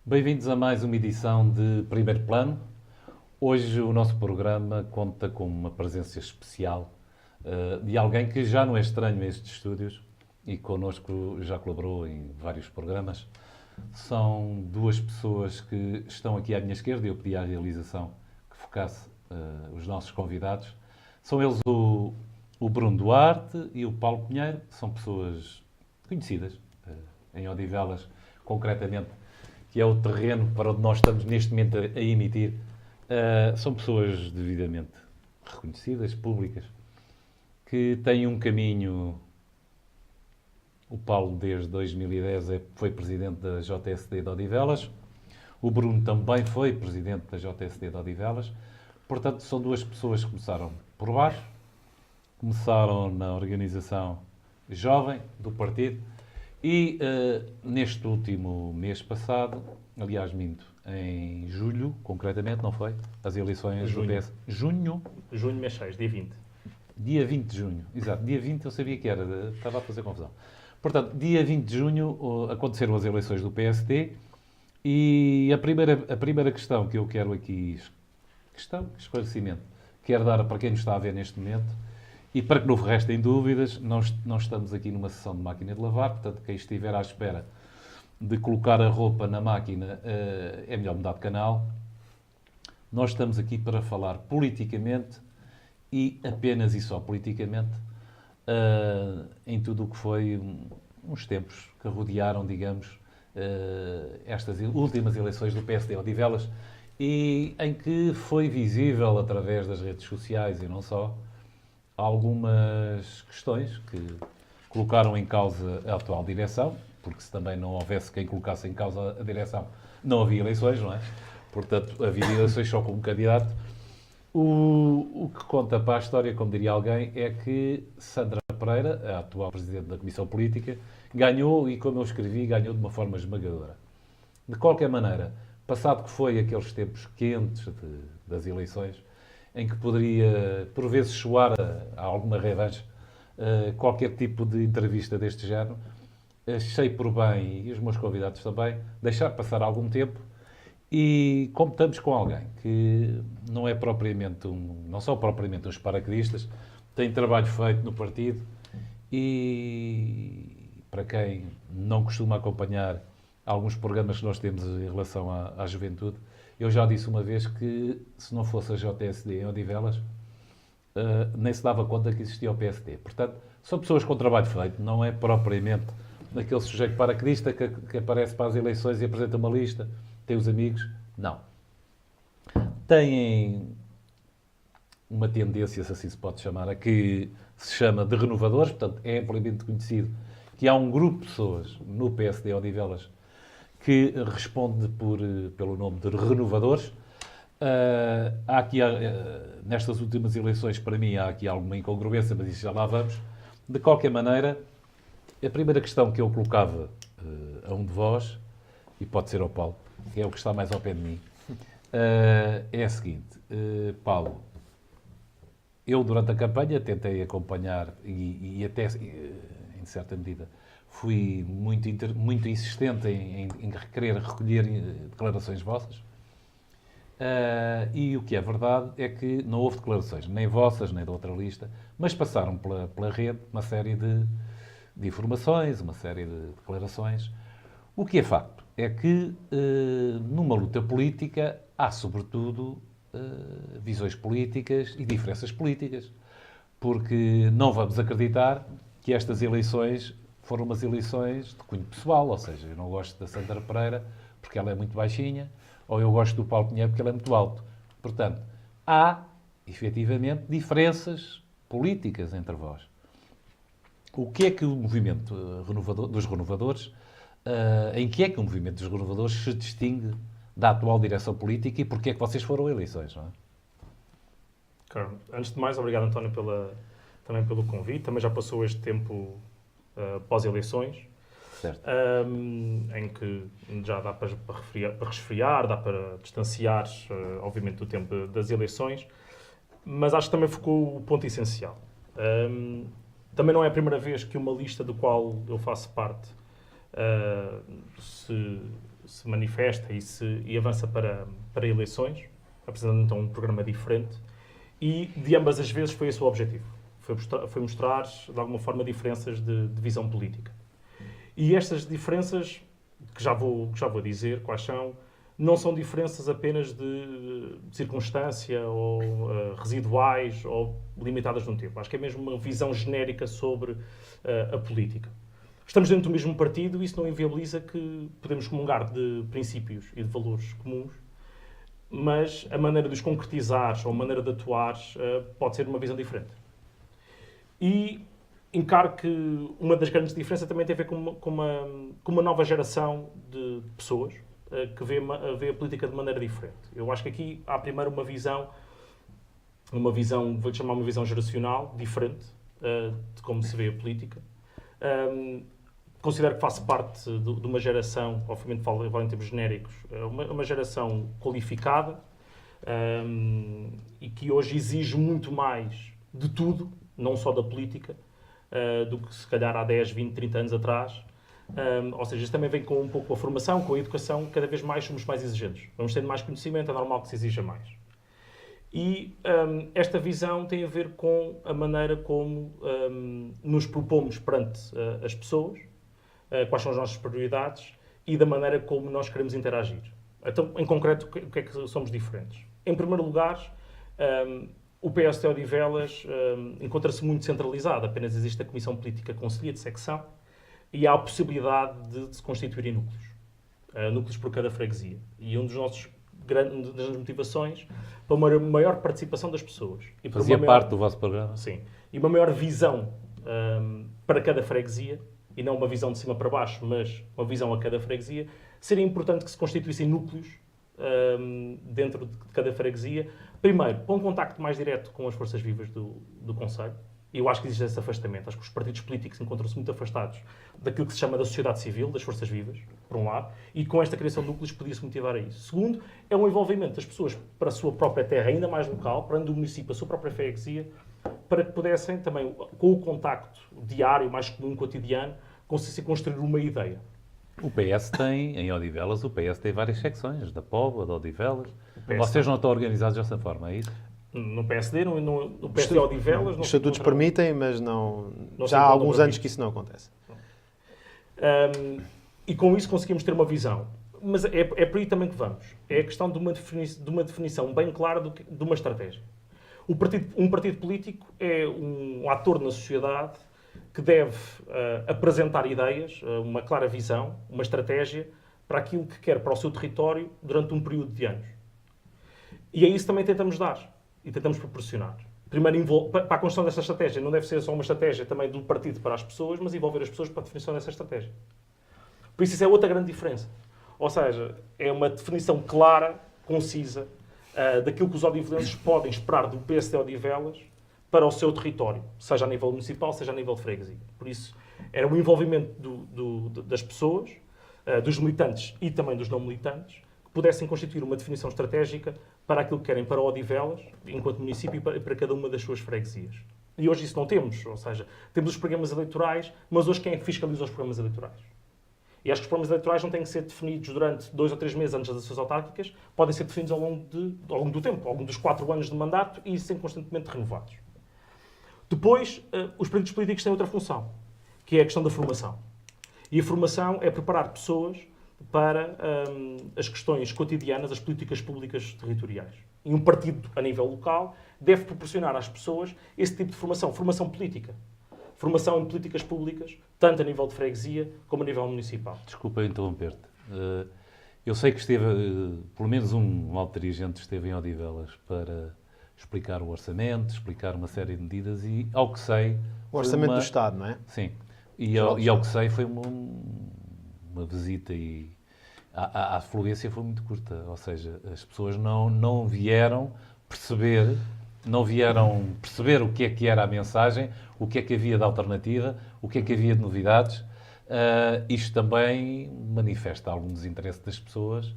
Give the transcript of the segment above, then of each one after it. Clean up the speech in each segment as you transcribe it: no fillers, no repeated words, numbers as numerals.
Bem-vindos a mais uma edição de Primeiro Plano. Hoje o nosso programa conta com uma presença especial de alguém que já não é estranho a estes estúdios e connosco já colaborou em vários programas. São duas pessoas que estão aqui à minha esquerda e eu pedi à realização que focasse os nossos convidados. São eles o Bruno Duarte e o Paulo Pinheiro. São pessoas conhecidas em Odivelas, concretamente, que é o terreno para onde nós estamos neste momento a emitir. São pessoas devidamente reconhecidas, públicas, que têm um caminho. O Paulo, desde 2010, foi presidente da JSD de Odivelas. O Bruno também foi presidente da JSD de Odivelas. Portanto, são duas pessoas que começaram por baixo, começaram na organização jovem do partido e neste último mês passado, aliás, minto, em julho, concretamente, não foi? As eleições do PS. Junho? Junho, mês 6, dia 20. Dia 20 de junho, exato. Dia 20 eu sabia que era, estava a fazer confusão. Portanto, dia 20 de junho aconteceram as eleições do PSD e a primeira questão que eu quero aqui, esclarecimento, quero dar para quem nos está a ver neste momento e para que não restem dúvidas, nós estamos aqui numa sessão de máquina de lavar, portanto, quem estiver à espera de colocar a roupa na máquina é melhor mudar de canal. Nós estamos aqui para falar politicamente e apenas e só politicamente em tudo o que foi uns tempos que rodearam, digamos, estas últimas eleições do PSD Odivelas e em que foi visível, através das redes sociais e não só, algumas questões que colocaram em causa a atual direção, porque se também não houvesse quem colocasse em causa a direção, não havia eleições, não é? Portanto, havia eleições só com um candidato. O que conta para a história, como diria alguém, é que Sandra Pereira, a atual Presidente da Comissão Política, ganhou, e como eu escrevi, ganhou de uma forma esmagadora. De qualquer maneira, passado que foi aqueles tempos quentes das eleições, em que poderia, por vezes, soar a alguma revanche, qualquer tipo de entrevista deste género, achei por bem, e os meus convidados também, deixar passar algum tempo e como estamos com alguém que não é propriamente não são propriamente uns paraquedistas, tem trabalho feito no partido e para quem não costuma acompanhar alguns programas que nós temos em relação à juventude, eu já disse uma vez que se não fosse a JSD em Odivelas, nem se dava conta que existia o PSD. Portanto, são pessoas com trabalho feito, não é propriamente aquele sujeito paraquedista que aparece para as eleições e apresenta uma lista, tem os amigos. Não. Têm uma tendência, se assim se pode chamar, a que se chama de renovadores, portanto, é amplamente conhecido que há um grupo de pessoas no PSD Odivelas que responde pelo nome de renovadores. Há aqui, nestas últimas eleições, para mim, há aqui alguma incongruência, mas isso já lá vamos. De qualquer maneira, a primeira questão que eu colocava a um de vós, e pode ser ao Paulo, que é o que está mais ao pé de mim, é a seguinte. Paulo, eu durante a campanha tentei acompanhar e até, em certa medida, fui muito insistente em querer recolher declarações vossas. E o que é verdade é que não houve declarações, nem vossas, nem da outra lista, mas passaram pela rede uma série de informações, uma série de declarações. O que é facto é que, numa luta política, há, sobretudo, visões políticas e diferenças políticas. Porque não vamos acreditar que estas eleições foram umas eleições de cunho pessoal. Ou seja, eu não gosto da Sandra Pereira porque ela é muito baixinha, ou eu gosto do Paulo Pinheiro porque ele é muito alto. Portanto, há, efetivamente, diferenças políticas entre vós. O que é que o movimento dos renovadores, em que é que o movimento dos renovadores se distingue da atual direção política e porque é que vocês foram a eleições, não é? Claro. Antes de mais, obrigado, António, também pelo convite. Também já passou este tempo pós-eleições, em que já dá para resfriar, dá para distanciar, obviamente, do tempo das eleições, mas acho que também ficou o ponto essencial. Também não é a primeira vez que uma lista do qual eu faço parte se manifesta e avança para eleições, apresentando então um programa diferente, e de ambas as vezes foi esse o objetivo. Foi mostrar, de alguma forma, diferenças de visão política. E estas diferenças, que já vou dizer quais são, não são diferenças apenas de circunstância ou residuais ou limitadas no tempo. Acho que é mesmo uma visão genérica sobre a política. Estamos dentro do mesmo partido e isso não inviabiliza que podemos comungar de princípios e de valores comuns, mas a maneira de os concretizar ou a maneira de atuar pode ser uma visão diferente. E encaro que uma das grandes diferenças também tem a ver com uma nova geração de pessoas que vê a política de maneira diferente. Eu acho que aqui há primeiro uma visão, vou-lhe chamar uma visão geracional, diferente de como se vê a política. Considero que faço parte de uma geração, obviamente falo em termos genéricos, uma geração qualificada e que hoje exige muito mais de tudo, não só da política, do que se calhar há 10, 20, 30 anos atrás. Ou seja, isso também vem com um pouco a formação, com a educação, cada vez mais somos mais exigentes. Vamos tendo mais conhecimento, é normal que se exija mais. E esta visão tem a ver com a maneira como nos propomos perante as pessoas, quais são as nossas prioridades e da maneira como nós queremos interagir. Então, em concreto, o que é que somos diferentes? Em primeiro lugar, o PST Odivelas encontra-se muito centralizado. Apenas existe a Comissão Política Conselhia de Secção e há a possibilidade de se constituírem núcleos por cada freguesia. E das grandes motivações para uma maior participação das pessoas. E Fazia parte do vosso programa? Sim. E uma maior visão para cada freguesia, e não uma visão de cima para baixo, mas uma visão a cada freguesia. Seria importante que se constituíssem núcleos dentro de cada freguesia. Primeiro, para um contacto mais direto com as forças vivas do Conselho. E eu acho que existe esse afastamento. Acho que os partidos políticos encontram-se muito afastados daquilo que se chama da sociedade civil, das forças vivas, por um lado, e com esta criação de núcleos podia-se motivar a isso. Segundo, é um envolvimento das pessoas para a sua própria terra, ainda mais local, para o município, a sua própria freguesia, para que pudessem também, com o contacto diário, mais comum, cotidiano, conseguir construir uma ideia. O PS tem, em Odivelas, o PS tem várias secções, da Póvoa, de Odivelas. Vocês não estão organizados dessa forma, é isso? No PSD, no PSD Odivelas... Os estatutos permitem, mas não já há alguns anos que isso não acontece. E com isso conseguimos ter uma visão. Mas é por aí também que vamos. É a questão de uma definição bem clara de uma estratégia. Um partido político é um ator na sociedade que deve apresentar ideias, uma clara visão, uma estratégia para aquilo que quer para o seu território durante um período de anos. E é isso que também tentamos dar e tentamos proporcionar. Primeiro, para a construção desta estratégia, não deve ser só uma estratégia também do partido para as pessoas, mas envolver as pessoas para a definição dessa estratégia. Por isso é outra grande diferença. Ou seja, é uma definição clara, concisa, daquilo que os odivelenses podem esperar do PSD Odivelas para o seu território, seja a nível municipal, seja a nível de freguesia. Por isso, era o envolvimento das pessoas, dos militantes e também dos não militantes, que pudessem constituir uma definição estratégica para aquilo que querem para Odivelas, enquanto município, e para cada uma das suas freguesias. E hoje isso não temos, ou seja, temos os programas eleitorais, mas hoje quem é que fiscaliza os programas eleitorais? E acho que os programas eleitorais não têm que ser definidos durante 2 ou 3 meses antes das eleições autárquicas, podem ser definidos ao longo do tempo, ao longo dos 4 anos de mandato e serem constantemente renovados. Depois, os partidos políticos têm outra função, que é a questão da formação. E a formação é preparar pessoas para as questões cotidianas, as políticas públicas territoriais. E um partido, a nível local, deve proporcionar às pessoas esse tipo de formação política. Formação em políticas públicas, tanto a nível de freguesia como a nível municipal. Desculpa interromper-te. Eu sei que esteve, pelo menos um alto dirigente esteve em Odivelas para explicar o orçamento, explicar uma série de medidas e, ao que sei... O orçamento do Estado, não é? Sim. E ao que sei foi uma visita e a afluência foi muito curta. Ou seja, as pessoas não vieram perceber o que era a mensagem, o que é que havia de alternativa, o que é que havia de novidades. Isto também manifesta algum desinteresse das pessoas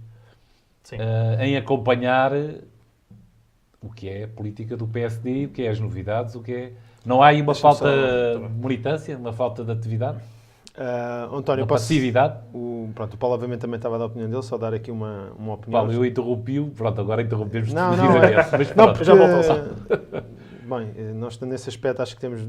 em acompanhar o que é a política do PSD, o que é as novidades, o que é... Não há aí uma falta de militância, uma falta de atividade? António, Uma passividade? O Paulo obviamente também estava a dar a opinião dele, só dar aqui uma opinião. Paulo, eu interrompi-o, pronto, agora interrompemos Não, mas não, pronto. já volto ao salto. Bem, nós nesse aspecto acho que temos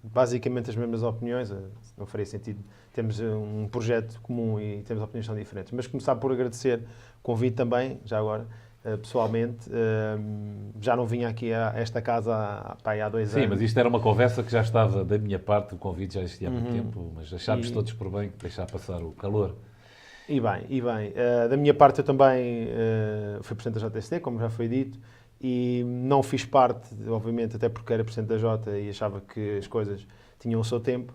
basicamente as mesmas opiniões, não faria sentido. Temos um projeto comum e temos opiniões tão diferentes. Mas começar por agradecer o convite também, já agora, pessoalmente. Já não vinha aqui a esta casa há 2 anos. Sim, mas isto era uma conversa que já estava da minha parte, o convite já existia há muito tempo, mas achámos todos por bem deixar passar o calor. E bem. Da minha parte eu também fui Presidente da JSD, como já foi dito, e não fiz parte, obviamente, até porque era Presidente da Jota e achava que as coisas tinham o seu tempo,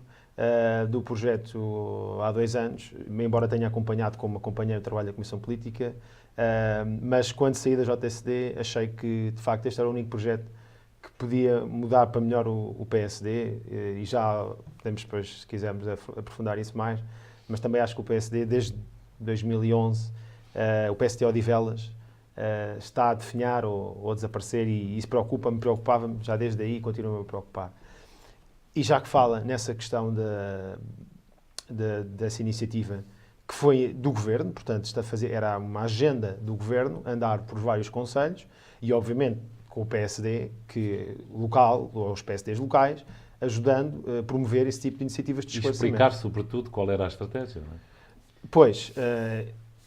do projeto há 2 anos, embora tenha acompanhado como acompanhei o trabalho da Comissão Política, mas quando saí da JSD achei que, de facto, este era o único projeto que podia mudar para melhor o PSD, e já podemos depois, se quisermos, aprofundar isso mais, mas também acho que o PSD, desde 2011, o PSD Odivelas, está a definhar ou a desaparecer, e isso preocupava-me já desde aí e continua-me a preocupar. E já que fala nessa questão dessa iniciativa que foi do Governo, portanto era uma agenda do Governo, andar por vários conselhos e obviamente com o PSD local, ou os PSDs locais, ajudando a promover esse tipo de iniciativas de esclarecimento. E explicar sobretudo qual era a estratégia, não é? Pois,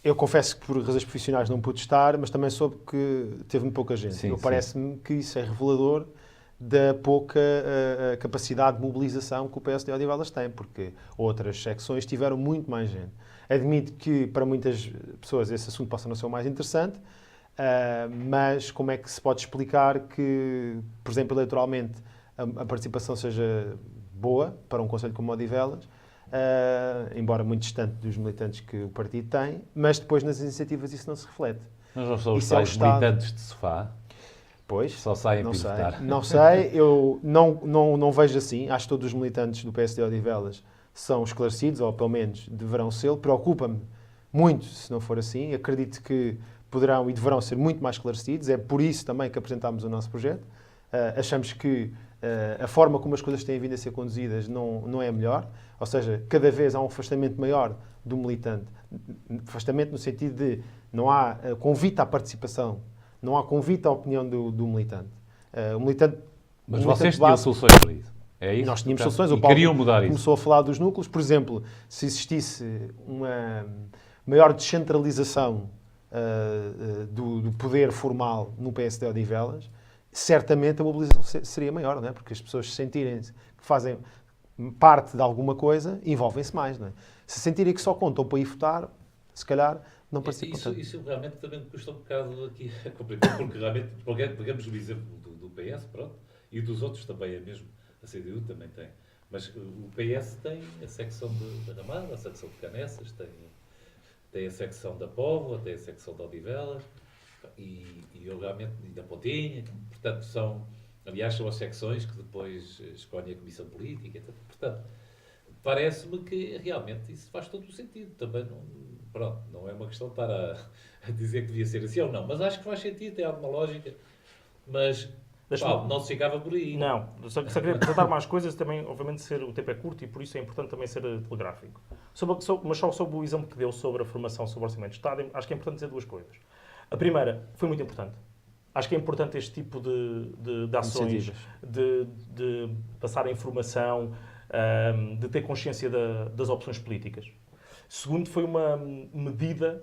eu confesso que por razões profissionais não pude estar, mas também soube que teve muito pouca gente. Parece-me que isso é revelador da pouca capacidade de mobilização que o PSD Odivelas tem, porque outras secções tiveram muito mais gente. Admito que para muitas pessoas esse assunto possa não ser o mais interessante, mas como é que se pode explicar que, por exemplo, eleitoralmente a participação seja boa para um conselho como Odivelas, embora muito distante dos militantes que o partido tem, mas depois nas iniciativas isso não se reflete. Mas não são os tais militantes de sofá? Pois, só saem não a pivotar. Não sei, eu não vejo assim. Acho que todos os militantes do PSD Odivelas são esclarecidos, ou pelo menos deverão ser. Preocupa-me muito se não for assim. Acredito que poderão e deverão ser muito mais esclarecidos. É por isso também que apresentámos o nosso projeto. Achamos que a forma como as coisas têm vindo a ser conduzidas não é a melhor. Ou seja, cada vez há um afastamento maior do militante. Afastamento no sentido de não há convite à participação, não há convite à opinião do militante. O militante. Mas vocês tinham soluções para isso? É isso? Nós tínhamos soluções. O Paulo queriam mudar isso. Começou a falar dos núcleos. Por exemplo, se existisse uma maior descentralização do poder formal no PSD Odivelas, certamente a mobilização seria maior, não é? Porque as pessoas sentirem-se que fazem parte de alguma coisa, envolvem-se mais, não é? Se sentirem que só contam para ir votar, se calhar não participam tanto. Isso realmente também me custa um bocado aqui a compreender, porque realmente, pegamos o exemplo do PS, pronto, e dos outros também é mesmo, a CDU também tem, mas o PS tem a secção da Ramada, a secção de Canessas, tem a secção da Póvoa, tem a secção de Odivelas, e eu realmente, e da Pontinha, portanto são as secções que depois escolhem a Comissão Política, etc. Portanto, parece-me que realmente isso faz todo o sentido. Também não é uma questão de estar a dizer que devia ser assim ou não, mas acho que faz sentido, tem alguma lógica. Mas, Paulo, não se ficava por aí. Não, só queria apresentar mais coisas, também, obviamente, o tempo é curto e por isso é importante também ser telegráfico. Mas só sobre o exemplo que deu sobre a formação sobre o Orçamento de Estado, acho que é importante dizer 2 coisas. A primeira, foi muito importante. Acho que é importante este tipo de ações, de passar a informação, de ter consciência das opções políticas. Segundo, foi uma medida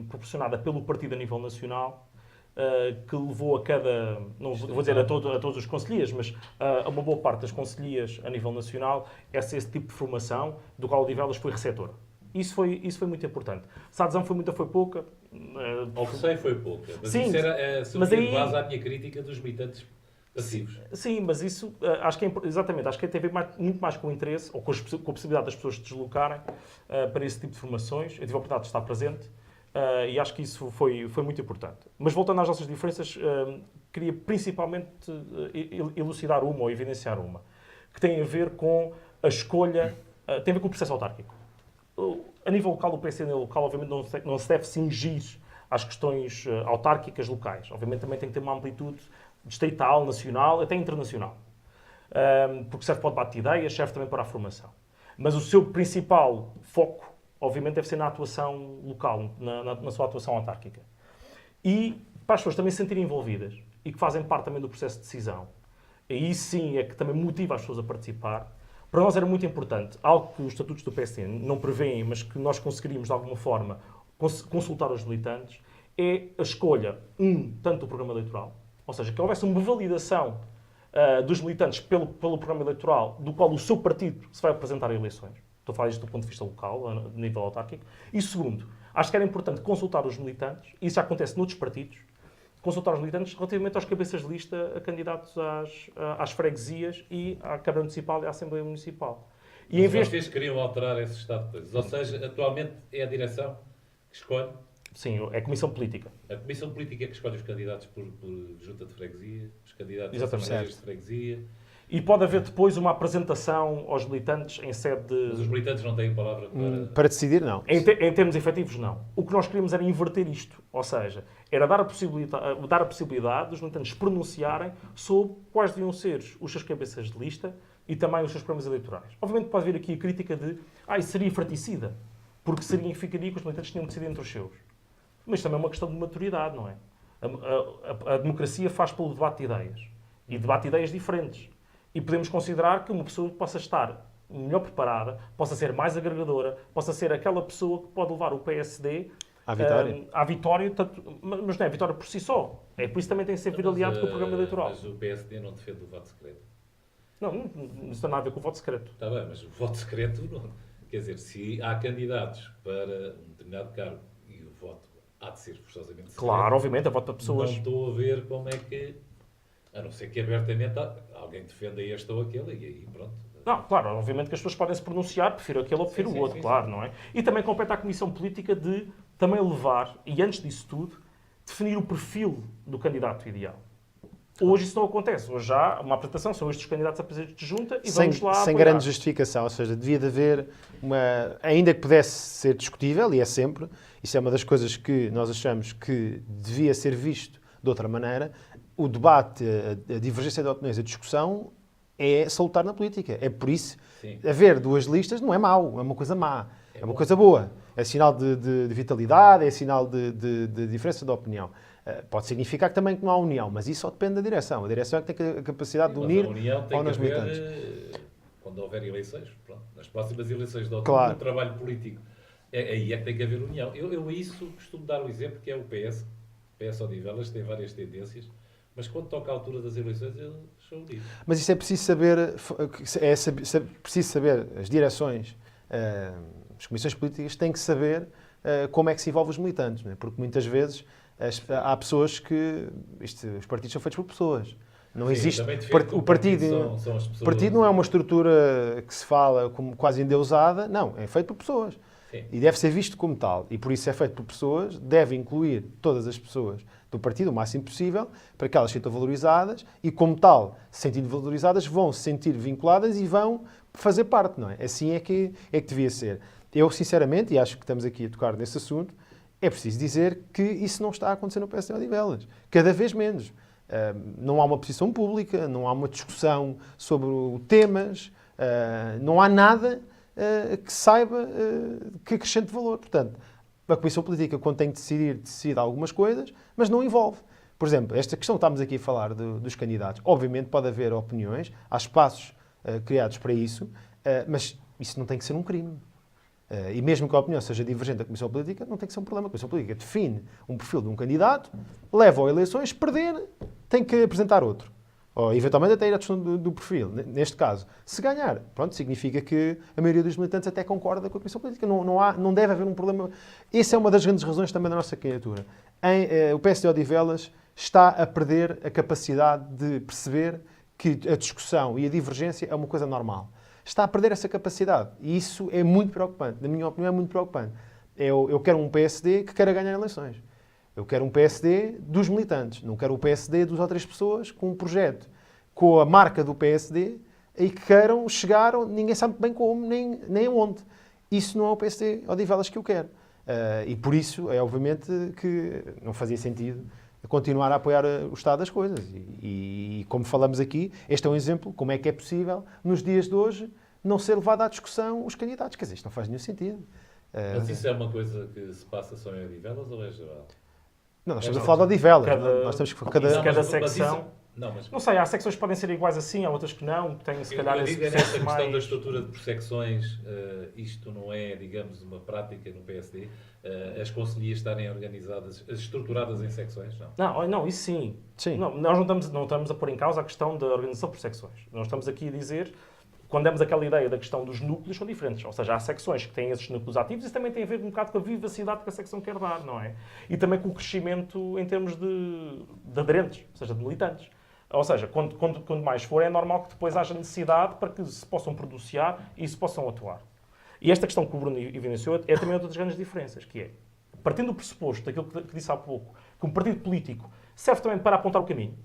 proporcionada pelo partido a nível nacional que levou a cada, não vou dizer a todos os conselheiros, mas a uma boa parte das conselhias a nível nacional, esse tipo de formação do qual o Odivelas foi receptor. Isso foi muito importante. Se a adesão foi muita, foi pouca. Ao que sei, foi pouca. Mas sim, isso era mas aí, base à minha crítica dos militantes passivos. Sim, mas isso acho que exatamente, acho que tem a ver muito mais com o interesse ou com a possibilidade das pessoas se deslocarem para esse tipo de formações. Eu tive a oportunidade de estar presente e acho que isso foi muito importante. Mas voltando às nossas diferenças, queria principalmente elucidar uma ou evidenciar uma, que tem a ver com a escolha, tem a ver com o processo autárquico. A nível local, o PSD local, obviamente, não se deve cingir às questões autárquicas locais. Obviamente, também tem que ter uma amplitude distrital, nacional, até internacional. Porque serve para o debate de ideias, serve também para a formação. Mas o seu principal foco, obviamente, deve ser na atuação local, na sua atuação autárquica. E para as pessoas também se sentirem envolvidas e que fazem parte também do processo de decisão, aí sim é que também motiva as pessoas a participar. Para nós era muito importante, algo que os estatutos do PSD não prevêem, mas que nós conseguiríamos de alguma forma consultar os militantes, é a escolha, tanto do programa eleitoral, ou seja, que houvesse uma validação dos militantes pelo programa eleitoral, do qual o seu partido se vai apresentar a eleições. Estou a falar isto do ponto de vista local, a nível autárquico. E segundo, acho que era importante consultar os militantes, e isso já acontece noutros partidos, consultar os militantes relativamente aos cabeças de lista a candidatos às freguesias e à Câmara Municipal e à Assembleia Municipal. E Mas vocês queriam alterar esse estado de coisas. Ou seja, atualmente é a direção que escolhe. Sim, é a Comissão Política. A Comissão Política é que escolhe os candidatos por junta de freguesia, os candidatos às Exatamente. assembleias de freguesia. E pode haver depois uma apresentação aos militantes em sede de... Mas os militantes não têm palavra Para decidir, não. Em termos efetivos, não. O que nós queríamos era inverter isto. Ou seja, era dar a possibilidade dos militantes pronunciarem sobre quais deviam ser os seus cabeças de lista e também os seus programas eleitorais. Obviamente pode vir aqui a crítica de isso seria fraticida, porque significaria que os militantes tinham de decidir entre os seus. Mas também é uma questão de maturidade, não é? A democracia faz pelo debate de ideias. E debate de ideias diferentes. E podemos considerar que uma pessoa possa estar melhor preparada, possa ser mais agregadora, possa ser aquela pessoa que pode levar o PSD à vitória, mas não é a vitória por si só. É por isso que também tem de ser vir aliado com o programa eleitoral. Mas o PSD não defende o voto secreto. Não isso tem nada a ver com o voto secreto. Está bem, mas o voto secreto, não. Quer dizer, se há candidatos para um determinado cargo e o voto há de ser forçosamente secreto, Claro, obviamente, a voto para pessoas... não estou a ver como é que, a não ser que abertamente alguém defenda este ou aquele, e aí pronto. Não, claro, obviamente que as pessoas podem se pronunciar, prefiro aquele ou prefiro o outro, claro, não é? E também compete à Comissão Política de também levar, e antes disso tudo, definir o perfil do candidato ideal. Hoje isso não acontece. Hoje há uma apresentação, são estes candidatos a presidente de junta e vamos lá sem grande justificação, ou seja, devia de haver ainda que pudesse ser discutível, e é sempre, isso é uma das coisas que nós achamos que devia ser visto de outra maneira, o debate, a divergência de opiniões, a discussão é salutar na política. É por isso, haver duas listas não é mau, é uma coisa má, é uma coisa boa. É sinal de vitalidade, é sinal de diferença de opinião. Pode significar que também não há união, mas isso só depende da direção. A direção é que tem a capacidade de unir a união tem ou que militantes. Quando houver eleições, pronto, nas próximas eleições de outubro, Claro. o trabalho político, aí é que tem que haver união. Eu a isso costumo dar um exemplo, que é o PS. O PS Odivelas tem várias tendências, mas quando toca a altura das eleições, eles são unidos. Mas isso é preciso saber, preciso saber as direções, as comissões políticas têm que saber como é que se envolve os militantes, não é? Porque muitas vezes há pessoas que... os partidos são feitos por pessoas. Não existe... O partido não é uma estrutura que se fala como quase endeusada, não, é feito por pessoas. Sim. E deve ser visto como tal. E por isso é feito por pessoas, deve incluir todas as pessoas do partido o máximo possível, para que elas se sintam valorizadas e, como tal, se sentindo valorizadas, vão se sentir vinculadas e vão fazer parte, não é? Assim é que devia ser. Eu, sinceramente, e acho que estamos aqui a tocar nesse assunto, é preciso dizer que isso não está a acontecer no PSD Odivelas. Cada vez menos. Não há uma posição pública, não há uma discussão sobre temas, não há nada que saiba que acrescente valor. Portanto, a Comissão Política, quando tem de decidir, decide algumas coisas, mas não envolve. Por exemplo, esta questão que estamos aqui a falar dos candidatos, obviamente pode haver opiniões, há espaços criados para isso, mas isso não tem que ser um crime. E mesmo que a opinião seja divergente da Comissão Política, não tem que ser um problema. A Comissão Política define um perfil de um candidato, leva a eleições, perder, tem que apresentar outro. Ou, eventualmente, até ir à questão do perfil. Neste caso, se ganhar, pronto, significa que a maioria dos militantes até concorda com a Comissão Política. Não deve haver um problema. Essa é uma das grandes razões também da nossa candidatura. O PSD Odivelas está a perder a capacidade de perceber que a discussão e a divergência é uma coisa normal. Está a perder essa capacidade. E isso é muito preocupante. Na minha opinião, é muito preocupante. Eu quero um PSD que queira ganhar eleições. Eu quero um PSD dos militantes. Não quero o PSD de 2 ou 3 pessoas com um projeto, com a marca do PSD, e que queiram chegar, ninguém sabe bem como, nem onde. Isso não é o PSD Odivelas que eu quero. E por isso, é obviamente que não fazia sentido continuar a apoiar o estado das coisas. E como falamos aqui, este é um exemplo como é que é possível, nos dias de hoje, não ser levado à discussão os candidatos. Quer dizer, isto não faz nenhum sentido. Mas isso é uma coisa que se passa só em Odivelas ou é geral? Não, nós estamos a falar de Odivelas. Cada- Nós temos que... Não, Cada... cada mas secção... isso- não, mas Não sei, há secções que podem ser iguais assim, há outras que não, que têm se calhar eu esse digo é nesta processo questão da mais... estrutura de persecções, isto não é, digamos, uma prática no PSD, as conselhias estarem organizadas, estruturadas em secções, não. Não, isso sim. Sim. Não, nós não estamos a pôr em causa a questão da organização por secções. Nós estamos aqui a dizer, quando demos aquela ideia da questão dos núcleos, são diferentes. Ou seja, há secções que têm esses núcleos ativos e isso também tem a ver um bocado com a vivacidade que a secção quer dar, não é? E também com o crescimento em termos de aderentes, ou seja, de militantes. Ou seja, quando mais for, é normal que depois haja necessidade para que se possam pronunciar e se possam atuar. E esta questão que o Bruno evidenciou é também outra das grandes diferenças, que é, partindo do pressuposto daquilo que disse há pouco, que um partido político serve também para apontar o caminho,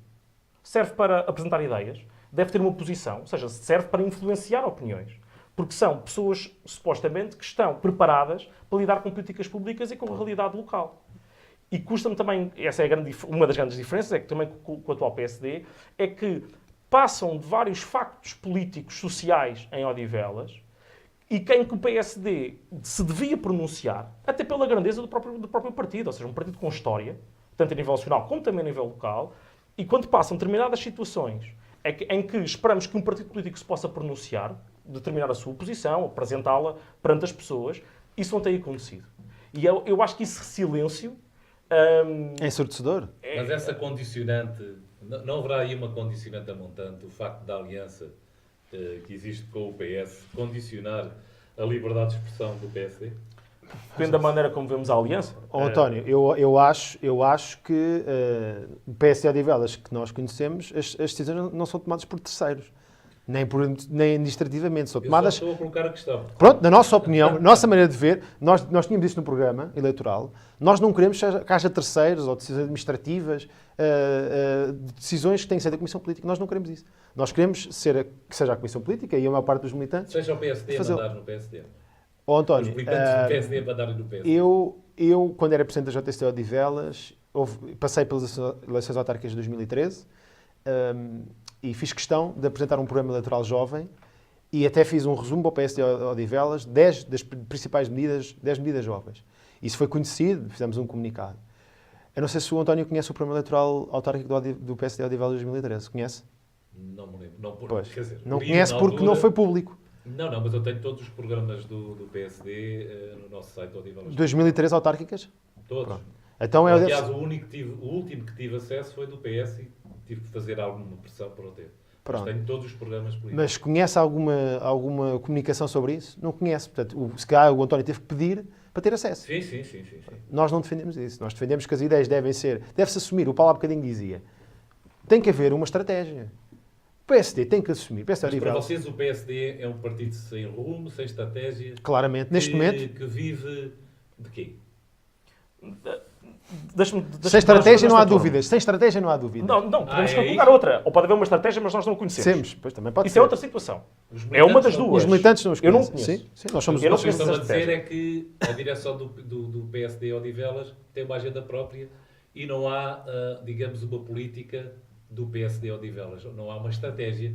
serve para apresentar ideias, deve ter uma posição, ou seja, serve para influenciar opiniões. Porque são pessoas, supostamente, que estão preparadas para lidar com políticas públicas e com a realidade local. E custa-me também, essa é uma das grandes diferenças, é que também com o atual PSD, é que passam de vários factos políticos, sociais em Odivelas, e quem que o PSD se devia pronunciar, até pela grandeza do próprio partido, ou seja, um partido com história, tanto a nível nacional como também a nível local, e quando passam determinadas situações em que esperamos que um partido político se possa pronunciar, determinar a sua posição, apresentá-la perante as pessoas, isso não tem acontecido. E eu acho que esse silêncio... É ensurdecedor. Mas essa condicionante, não haverá aí uma condicionante a montante, o facto da aliança que existe com o PS condicionar a liberdade de expressão do PSD? Depende da maneira como vemos a aliança. António, eu acho que o PSD Odivelas que nós conhecemos, as decisões não são tomadas por terceiros. Nem administrativamente. São tomadas... Eu só estou a colocar a questão. Pronto, na nossa opinião, nossa maneira de ver, nós tínhamos isso no programa eleitoral, nós não queremos que haja terceiros ou decisões administrativas, decisões que têm que ser da Comissão Política. Nós não queremos isso. Nós queremos que seja a Comissão Política e a maior parte dos militantes... Seja o PSD a mandar no PSD. António, Os militantes do PSD a mandarem no PSD. eu, quando era presidente da JST Odivelas, passei pelas eleições autárquicas de 2013 e fiz questão de apresentar um programa eleitoral jovem e até fiz um resumo para o PSD Odivelas, 10 das principais medidas, 10 medidas jovens. Isso foi conhecido, fizemos um comunicado. Eu não sei se o António conhece o programa eleitoral autárquico do PSD Odivelas de 2013. Conhece? Não me lembro. Não, Pois. Quer dizer, Não li conhece na porque altura- não foi público. Não, mas eu tenho todos os programas do PSD no nosso site Odivelas. 2013 autárquicas? Todos. Pronto. Então é Aliás, o último que tive acesso foi do PS e tive que fazer alguma pressão para o ter. Pronto. Mas tenho todos os programas políticos. Mas conhece alguma comunicação sobre isso? Não conhece. Portanto, se calhar o António teve que pedir para ter acesso. Sim. Nós não defendemos isso. Nós defendemos que as ideias deve-se assumir. O Paulo há bocadinho dizia. Tem que haver uma estratégia. O PSD tem que assumir. Mas para vocês o PSD é um partido sem rumo, sem estratégia. Claramente, neste momento. Que vive de quê? Sem estratégia não há dúvidas. Sem estratégia não há dúvidas. Não, podemos é calcular isso? outra. Ou pode haver uma estratégia, mas nós não conhecemos. Pois também pode Isso ser. é outra situação. Os É uma das militantes não- duas. Os militantes não os Eu não conhecem. conheço. Sim, nós somos Eu não O que conheço estão a essa dizer estratégia. é que a direção do PSD Odivelas tem uma agenda própria e não há, digamos, uma política do PSD Odivelas. Não há uma estratégia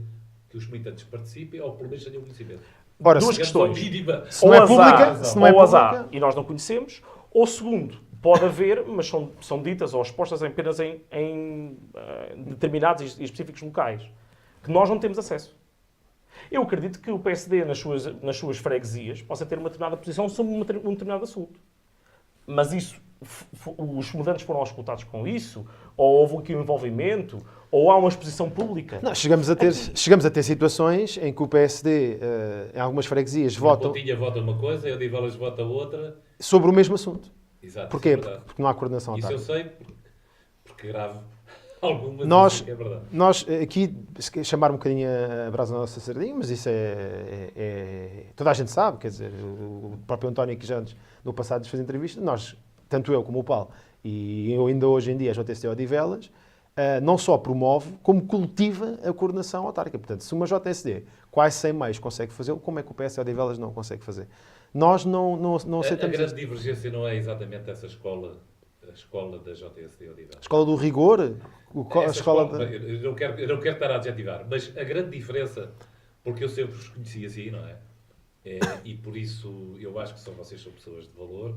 que os militantes participem ou pelo menos tenham conhecimento. Ora, Duas se, questões. Mínima. se não é pública, azar, se não é ou azar, pública, e nós não conhecemos, ou segundo, pode haver, mas são ditas ou expostas apenas em determinados e específicos locais, que nós não temos acesso. Eu acredito que o PSD, nas suas freguesias, possa ter uma determinada posição sobre um determinado assunto. Mas isso, os mudantes foram auscultados com isso? Ou houve aqui um envolvimento? Ou há uma exposição pública? não, chegamos a ter situações em que o PSD, em algumas freguesias, A votam Pontilha vota uma coisa e a Odivelas vota outra. sobre o mesmo assunto. Exato. Porquê? Isso é verdade. Porque não há coordenação Isso eu autárquica. sei, porque gravo algumas Nós- que é verdade. Nós, aqui, se chamar um bocadinho a brasa na nossa sardinha, mas isso toda a gente sabe, quer dizer, o próprio António que já antes, no passado nos fez entrevista, nós, tanto eu como o Paulo, e eu ainda hoje em dia, a JST Odivelas, não só promove, como cultiva a coordenação autárquica. Portanto, se uma JSD, quase 100 meios, consegue fazê-lo, como é que o PS Odivelas não consegue fazer? Nós não A aceitamos grande isso. divergência não é exatamente essa escola, a escola da JSD Odivelas. A escola do rigor, a Essa escola... eu não quero estar a adjetivar, mas a grande diferença porque eu sempre os conheci assim, não é? E por isso eu acho que vocês são pessoas de valor.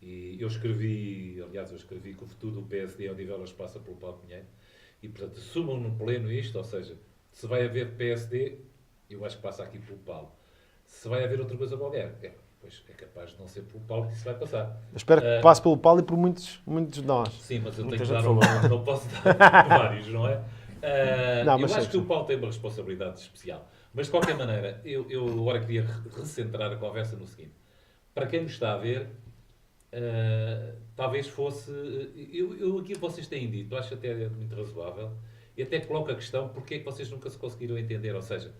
E eu escrevi que o futuro do PSD é onde Odivelas passa pelo Paulo Pinheiro. E, portanto, assumam no pleno isto, ou seja, se vai haver PSD, eu acho que passa aqui pelo Paulo. Se vai haver outra coisa qualquer, pois é capaz de não ser pelo Paulo que isso vai passar. Espero que passe pelo Paulo e por muitos de nós. Sim, mas eu Muita tenho que gente dar não posso dar vários, não é? Não, eu mas acho sei, que o sim. Paulo tem uma responsabilidade especial. Mas, de qualquer maneira, eu agora queria recentrar a conversa no seguinte. Para quem nos está a ver, talvez fosse... Eu aqui vocês têm dito, acho até muito razoável, e até coloco a questão porque é que vocês nunca se conseguiram entender. Ou seja,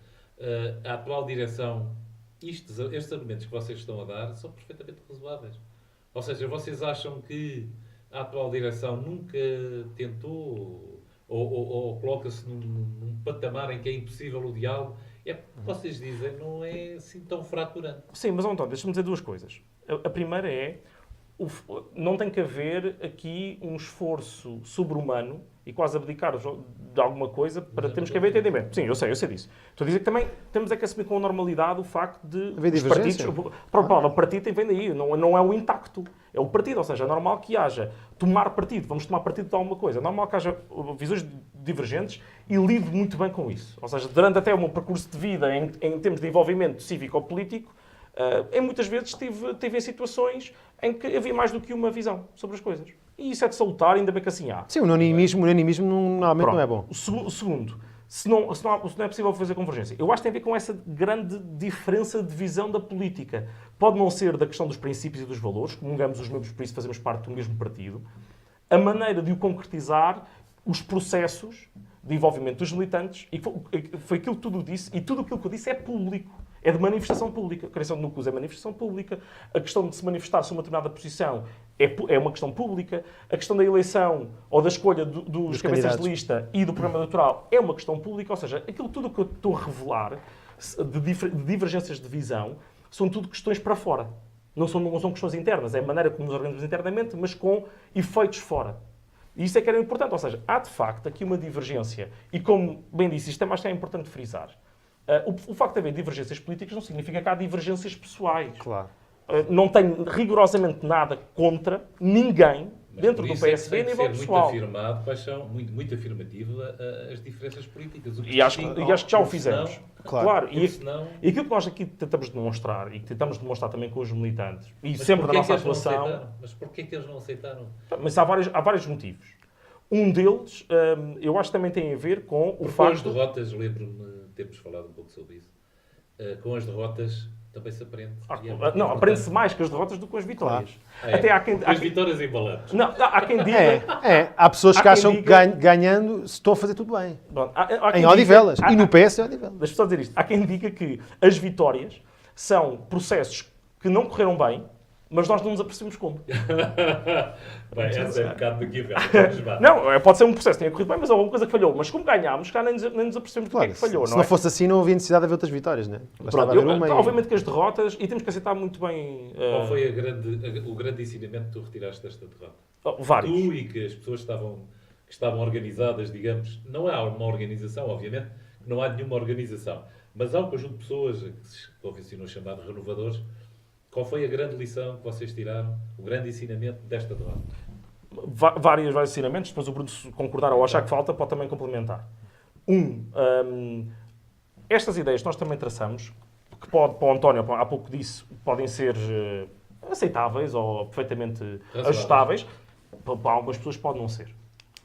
a atual direção, estes argumentos que vocês estão a dar são perfeitamente razoáveis. Ou seja, vocês acham que a atual direção nunca tentou ou coloca-se num patamar em que é impossível o diálogo? É porque vocês dizem, não é assim tão fraturante. Sim, mas António, deixa-me dizer duas coisas. A primeira é, não tem que haver aqui um esforço sobre-humano e quase abdicar de alguma coisa para termos que haver entendimento. Sim, eu sei disso. Estou a dizer que também temos que assumir com normalidade o facto de Haver os partidos... divergência. O partido vem daí, não é o intacto. É o partido, ou seja, é normal que haja tomar partido, vamos tomar partido de alguma coisa. É normal que haja visões divergentes e lido muito bem com isso. Ou seja, durante até o meu percurso de vida em termos de envolvimento cívico ou político, em muitas vezes tive em situações em que havia mais do que uma visão sobre as coisas. E isso é de salutar, ainda bem que assim há. Sim, o unanimismo normalmente Pronto. não é bom. O segundo, se não é possível fazer convergência, eu acho que tem a ver com essa grande diferença de visão da política. Pode não ser da questão dos princípios e dos valores, comungamos os mesmos, por isso fazemos parte do mesmo partido. A maneira de o concretizar, os processos de envolvimento dos militantes, e foi aquilo que tudo disse, e tudo aquilo que eu disse é público. É de manifestação pública. A criação de núcleos é manifestação pública. A questão de se manifestar sobre uma determinada posição é uma questão pública. A questão da eleição ou da escolha dos cabeças de lista e do programa eleitoral é uma questão pública. Ou seja, aquilo tudo que eu estou a revelar de divergências de visão são tudo questões para fora. Não são questões internas. É a maneira como nos organizamos internamente, mas com efeitos fora. E isso é que era importante. Ou seja, há de facto aqui uma divergência. E como bem disse, isto é mais que é importante frisar. O facto de haver divergências políticas não significa que há divergências pessoais. Claro. Não tenho rigorosamente nada contra ninguém dentro do PSD a nível pessoal. Muito afirmado, paixão, muito afirmativo as diferenças políticas. E acho que já o fizemos. Claro. E aquilo que nós aqui tentamos demonstrar, e que tentamos demonstrar também com os militantes, e sempre da nossa atuação... Mas porquê que eles não aceitaram? Mas há vários motivos. Um deles, eu acho que também tem a ver com o facto... Com as derrotas, lembro-me de termos falado um pouco sobre isso, com as derrotas também se aprende. Não, aprende-se mais com as derrotas do que com as vitórias. Claro. Até as vitórias embalantes. Não, há quem diga... Há pessoas que acham que diga... ganhando se estão a fazer tudo bem. Bom, em Odivelas. E no PS é Odivelas. Deixa-me só dizer isto. Há quem diga que as vitórias são processos que não correram bem, mas nós não nos apercebemos como. Bem, essa é um bocado daqui a Não, pode ser um processo que tenha corrido bem, mas houve alguma coisa que falhou. Mas como ganhámos, cá nem nos apercebemos do que é que falhou, se não fosse assim, não havia necessidade de haver outras vitórias, né? Obviamente que as derrotas, e temos que aceitar muito bem... Qual foi o grande ensinamento que tu retiraste desta derrota? Vários. Tu e que as pessoas que estavam organizadas, digamos, não há uma organização, obviamente, não há nenhuma organização, mas há um conjunto de pessoas que se convencionou chamar de renovadores. Qual foi a grande lição que vocês tiraram, o grande ensinamento desta derrota? Vários ensinamentos, depois o Bruno, se concordar ou achar que falta, pode também complementar. Estas ideias que nós também traçamos, que para o António, há pouco disse, podem ser aceitáveis ou perfeitamente ajustáveis, para algumas pessoas pode não ser.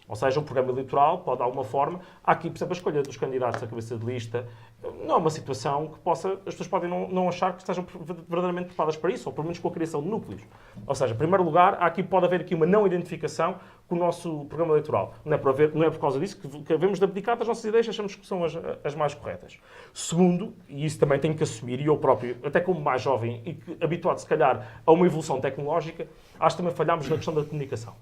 Ou seja, o programa eleitoral pode, de alguma forma... Há aqui, por exemplo, a escolha dos candidatos à cabeça de lista não é uma situação que as pessoas podem não achar que estejam verdadeiramente preparadas para isso, ou pelo menos com a criação de núcleos. Ou seja, em primeiro lugar, pode haver aqui uma não identificação com o nosso programa eleitoral. Não é por causa disso que havemos de abdicar das nossas ideias e achamos que são as mais corretas. Segundo, e isso também tenho que assumir, e eu próprio, até como mais jovem e habituado, se calhar, a uma evolução tecnológica, acho que também falhámos na questão da comunicação.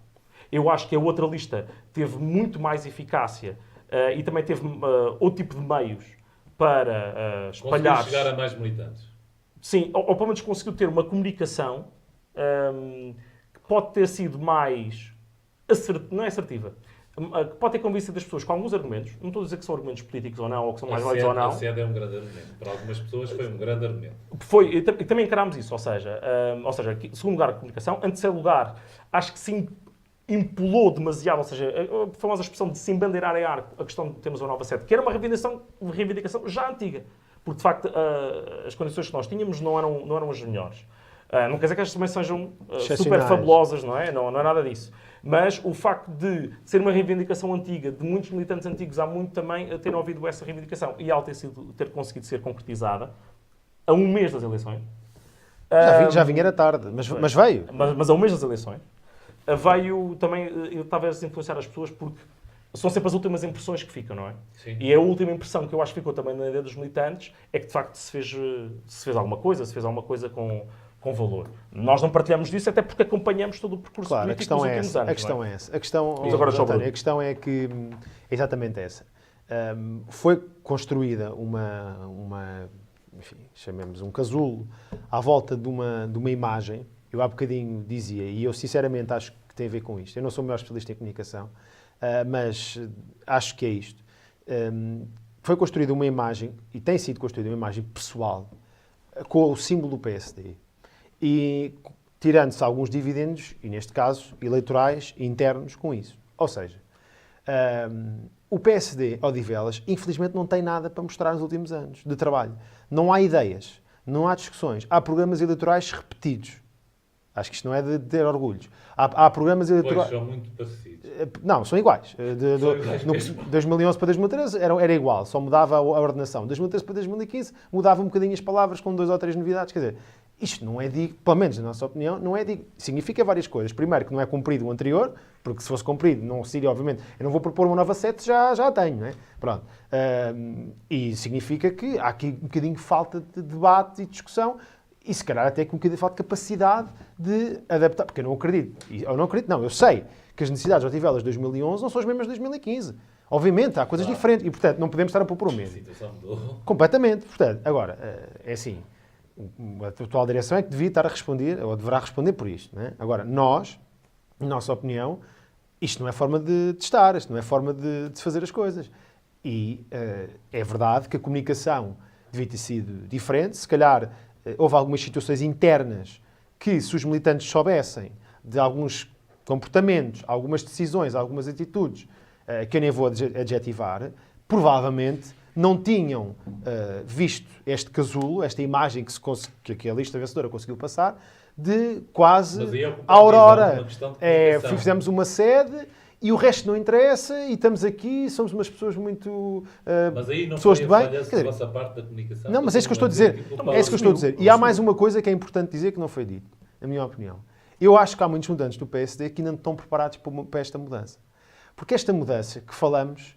Eu acho que a outra lista teve muito mais eficácia e também teve outro tipo de meios para espalhar... Conseguiu chegar a mais militantes. Sim, ou pelo menos conseguiu ter uma comunicação que pode ter sido mais... não é assertiva. que pode ter convencido as pessoas com alguns argumentos, não estou a dizer que são argumentos políticos ou não, ou que são mais A válidos ou não. sede é um grande argumento. Para algumas pessoas foi um grande argumento. Foi, e também encarámos isso, ou seja, segundo lugar, a comunicação. Em terceiro lugar, acho que se empolou demasiado, ou seja, a famosa expressão de se embandeirar em arco, a questão de termos uma nova sede, que era uma reivindicação já antiga, porque de facto as condições que nós tínhamos não eram as melhores. Não quer dizer que estas também sejam super fabulosas, não é? Não é nada disso. Mas o facto de ser uma reivindicação antiga, de muitos militantes antigos, há muito também a terem ouvido essa reivindicação e ao ter conseguido ser concretizada a um mês das eleições. Já vinha era tarde, mas veio. Mas a um mês das eleições. Veio também, talvez, influenciar as pessoas, porque são sempre as últimas impressões que ficam, não é? Sim. E a última impressão que eu acho que ficou também na ideia dos militantes é que, de facto, se fez alguma coisa, com valor. Nós não partilhamos disso, até porque acompanhamos todo o percurso político dos últimos anos. A questão é essa. A questão é que é exatamente essa. Foi construída enfim, chamemos um casulo à volta de uma imagem. Eu há bocadinho dizia, e eu sinceramente acho que tem a ver com isto. Eu não sou o maior especialista em comunicação, mas acho que é isto. Foi construída uma imagem, e tem sido construída uma imagem pessoal, com o símbolo do PSD. E tirando-se alguns dividendos, e neste caso, eleitorais internos com isso. Ou seja, o PSD, Odivelas, infelizmente não tem nada para mostrar nos últimos anos de trabalho. Não há ideias, não há discussões, há programas eleitorais repetidos. Acho que isto não é de ter orgulhos. Há programas eleitorais... Pois, são muito parecidos. Não, são iguais. Iguais No mesmo. 2011 para 2013 era igual, só mudava a ordenação. 2013 para 2015 mudava um bocadinho as palavras com 2 ou 3 novidades. Quer dizer, isto não é digno, pelo menos na nossa opinião, não é digno. Significa várias coisas. Primeiro, que não é cumprido o anterior, porque se fosse cumprido, não seria, obviamente, eu não vou propor uma nova sede, já a tenho, não é? Pronto. E significa que há aqui um bocadinho de falta de debate e discussão, e se calhar até com um bocadinho de falta de capacidade de adaptar, porque eu não acredito, eu sei que as necessidades de Odivelas de 2011 não são as mesmas de 2015. Obviamente, há coisas diferentes, e portanto não podemos estar a propor o A mesmo. situação mudou. Completamente. Portanto, agora, é assim, a atual direção é que devia estar a responder, ou deverá responder por isto. Não é? Agora, nós, na nossa opinião, isto não é forma de estar, isto não é forma de fazer as coisas. E é verdade que a comunicação devia ter sido diferente, se calhar houve algumas situações internas que, se os militantes soubessem de alguns comportamentos, algumas decisões, algumas atitudes, que eu nem vou adjetivar, provavelmente não tinham visto este casulo, esta imagem que a lista vencedora conseguiu passar, de quase Aurora. Fizemos uma sede e o resto não interessa e estamos aqui, somos umas pessoas muito Mas aí não pessoas foi de bem. a vossa parte da comunicação. Não, mas é isso que eu estou a dizer. É isso que eu estou a dizer. E há mais uma coisa que é importante dizer que não foi dito, na minha opinião. Eu acho que há muitos mudantes do PSD que ainda não estão preparados para esta mudança. Porque esta mudança que falamos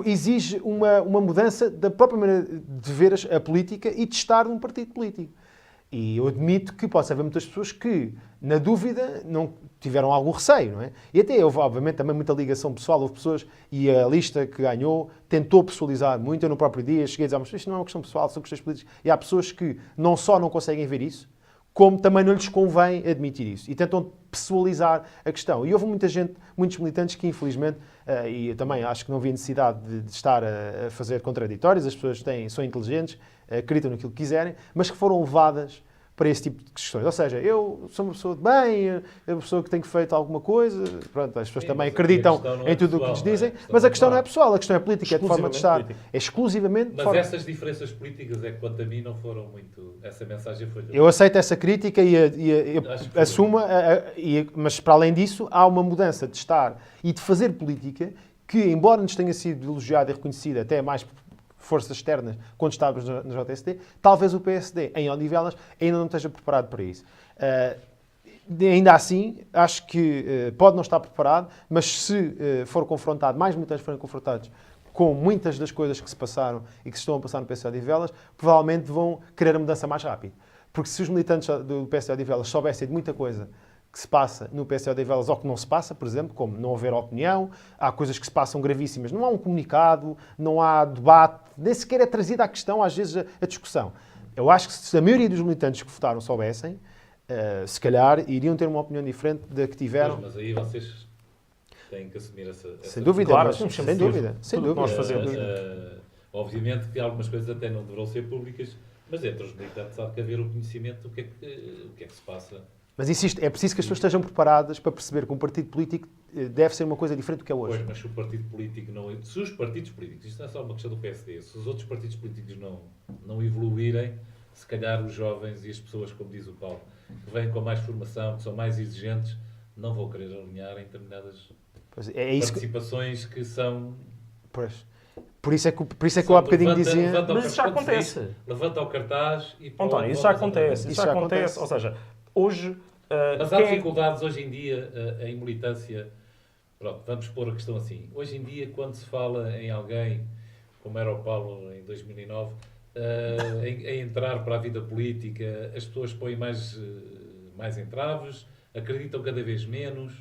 exige uma mudança da própria maneira de ver a política e de estar num partido político. E eu admito que possa haver muitas pessoas que, na dúvida, não tiveram algum receio, não é? E até houve, obviamente, também muita ligação pessoal. Houve pessoas, e a lista que ganhou tentou pessoalizar muito. Eu, no próprio dia, cheguei a dizer, mas isto não é uma questão pessoal, são questões políticas. E há pessoas que não só não conseguem ver isso, como também não lhes convém admitir isso. E tentam pessoalizar a questão. E houve muita gente, muitos militantes que, infelizmente, e eu também acho que não havia necessidade de estar a fazer contraditórios, as pessoas são inteligentes, acreditam naquilo que quiserem, mas que foram levadas para esse tipo de questões. Ou seja, eu sou uma pessoa de bem, uma pessoa que tem feito alguma coisa, pronto, as pessoas também acreditam em tudo o que lhes dizem, mas a questão não é pessoal, a questão é política, é de forma de estar. É exclusivamente Mas essas diferenças políticas é que, quanto a mim, não foram muito... Essa mensagem foi... Eu aceito essa crítica e assumo, mas para além disso, há uma mudança de estar e de fazer política que, embora nos tenha sido elogiada e reconhecida até mais forças externas quando estávamos na JST, talvez o PSD, em Odivelas, ainda não esteja preparado para isso. Ainda assim, acho que pode não estar preparado, mas se for confrontado, mais militantes forem confrontados com muitas das coisas que se passaram e que se estão a passar no PSD Odivelas, provavelmente vão querer a mudança mais rápido. Porque se os militantes do PSD Odivelas soubessem de muita coisa que se passa no PSD Odivelas ou que não se passa, por exemplo, como não haver opinião, há coisas que se passam gravíssimas, não há um comunicado, não há debate, nem sequer é trazida a questão, às vezes, a discussão. Eu acho que se a maioria dos militantes que votaram soubessem, se calhar iriam ter uma opinião diferente da que tiveram. Mas aí vocês têm que assumir essa Sem dúvida, Claro, mas, temos sem sempre dúvida. Sem tudo o que nós dúvida. fazemos. Obviamente que algumas coisas até não deverão ser públicas, mas entre os militantes há de haver o conhecimento do que é que se passa. Mas insisto, é preciso que as pessoas estejam preparadas para perceber que um partido político deve ser uma coisa diferente do que é hoje. Pois, mas se o partido político não... Se os partidos políticos, isto não é só uma questão do PSD, se os outros partidos políticos não evoluírem, se calhar os jovens e as pessoas, como diz o Paulo, que vêm com mais formação, que são mais exigentes, não vão querer alinhar em determinadas Pois é isso que, participações que são... pois. Por isso é que eu há bocadinho dizia... Mas isso já acontece. Levanta o cartaz e... António, isso já acontece. Isso já acontece. Ou seja, hoje... Mas há dificuldades hoje em dia em militância. Pronto, vamos pôr a questão assim. Hoje em dia, quando se fala em alguém, como era o Paulo em 2009, em entrar para a vida política, as pessoas põem mais entraves, acreditam cada vez menos,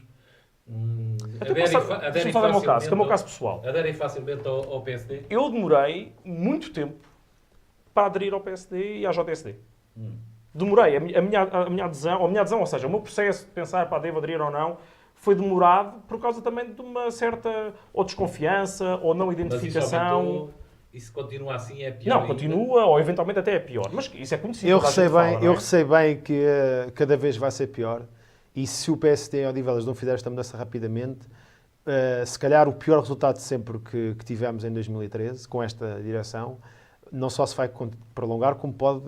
Deixa-me falar o meu caso, que é o meu caso pessoal. aderem facilmente ao PSD. Eu demorei muito tempo para aderir ao PSD e à JSD. Demorei. A minha adesão, ou seja, o meu processo de pensar, devo aderir ou não, foi demorado por causa também de uma certa ou desconfiança ou não identificação. Isso continua assim, é pior. Não, continua, ou eventualmente até é pior. Mas isso é conhecido. Eu toda a gente receio bem, fala, não é? receio bem que cada vez vai ser pior. E se o PSD e Odivelas não fizer esta mudança rapidamente, se calhar o pior resultado de sempre que tivemos em 2013, com esta direção, não só se vai prolongar, como pode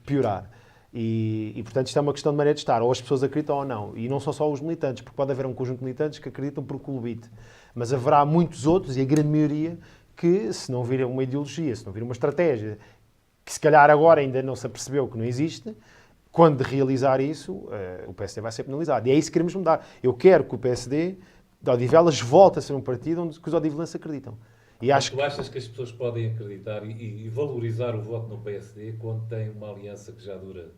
piorar. E, portanto, isto é uma questão de maneira de estar. Ou as pessoas acreditam ou não. E não são só os militantes, porque pode haver um conjunto de militantes que acreditam por clubite. Mas haverá muitos outros, e a grande maioria, que se não vir uma ideologia, se não vir uma estratégia, que se calhar agora ainda não se apercebeu que não existe, quando realizar isso, o PSD vai ser penalizado. E é isso que queremos mudar. Eu quero que o PSD, de Odivelas, volte a ser um partido onde os Odivelas acreditam. E acho tu achas que as pessoas podem acreditar e valorizar o voto no PSD quando tem uma aliança que já dura,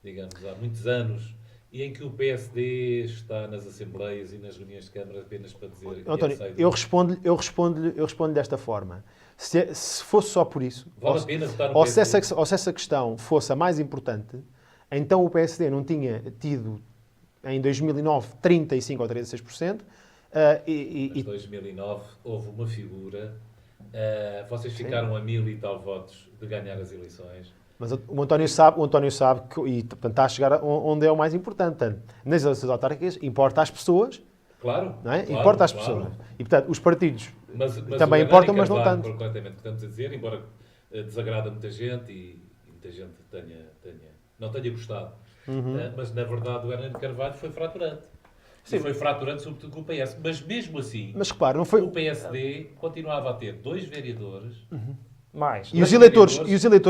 digamos, há muitos anos e em que o PSD está nas assembleias e nas reuniões de Câmara apenas para dizer... António, eu respondo desta forma. Se fosse só por isso, vale a pena votar no ou PSD? se essa questão fosse a mais importante, então o PSD não tinha tido, em 2009, 35% ou 36%. Em 2009 houve uma figura, vocês ficaram a 1000 e tal votos de ganhar as eleições. Mas o António sabe que e, portanto, está a chegar onde é o mais importante. Portanto, nas eleições autárquicas importa às pessoas. Claro. Não é? Claro, importa às claro. pessoas. E, portanto, os partidos mas também o importam, Hernani mas não Carvalho, tanto. completamente, estamos a dizer, embora desagrada muita gente e muita gente não tenha gostado. Mas, na verdade, o Hernani Carvalho foi fraturante. Sim, foi fraturante, sobretudo com o PS. Mas, mesmo assim, mas repare, não foi... o PSD continuava a ter 2 vereadores... Mais. E os eleitores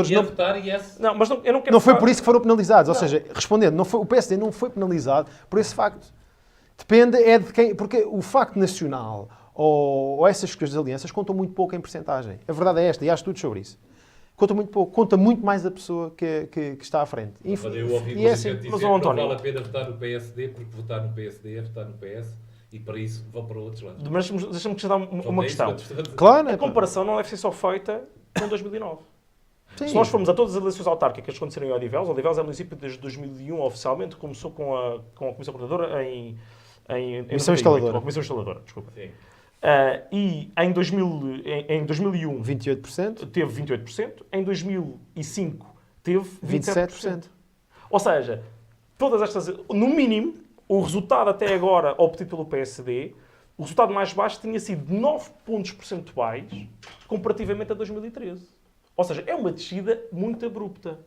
ia não... votar e esse... Não, mas eu não quero Não foi falar- por isso que foram penalizados. Ou seja, respondendo, o PSD não foi penalizado por esse facto. Depende de quem... Porque o facto nacional ou essas questões das alianças contam muito pouco em percentagem. A verdade é esta, e há estudos sobre isso. Conta muito pouco. Conta muito mais da pessoa que está à frente. Eu ouvi E é assim, dizer mas, que não António- vale a pena votar no PSD porque votar no PSD é votar no PS e para isso vão para outros lados. Mas deixa-me te dar uma É isso que questão. eu estou a dizer. claro, A comparação não deve ser só feita com 2009. Sim. Se nós formos a todas as eleições autárquicas que aconteceram em Odivelas, Odivelas é um município desde 2001 oficialmente, começou com a Comissão Coordenadora em Comissão 98, Instaladora. com a Comissão Instaladora, desculpa. Sim. E em 2001 28%, teve 28%, em 2005 teve 27%. 27%. Ou seja, todas estas, no mínimo, o resultado até agora obtido pelo PSD, o resultado mais baixo tinha sido 9 pontos percentuais comparativamente a 2013. Ou seja, é uma descida muito abrupta.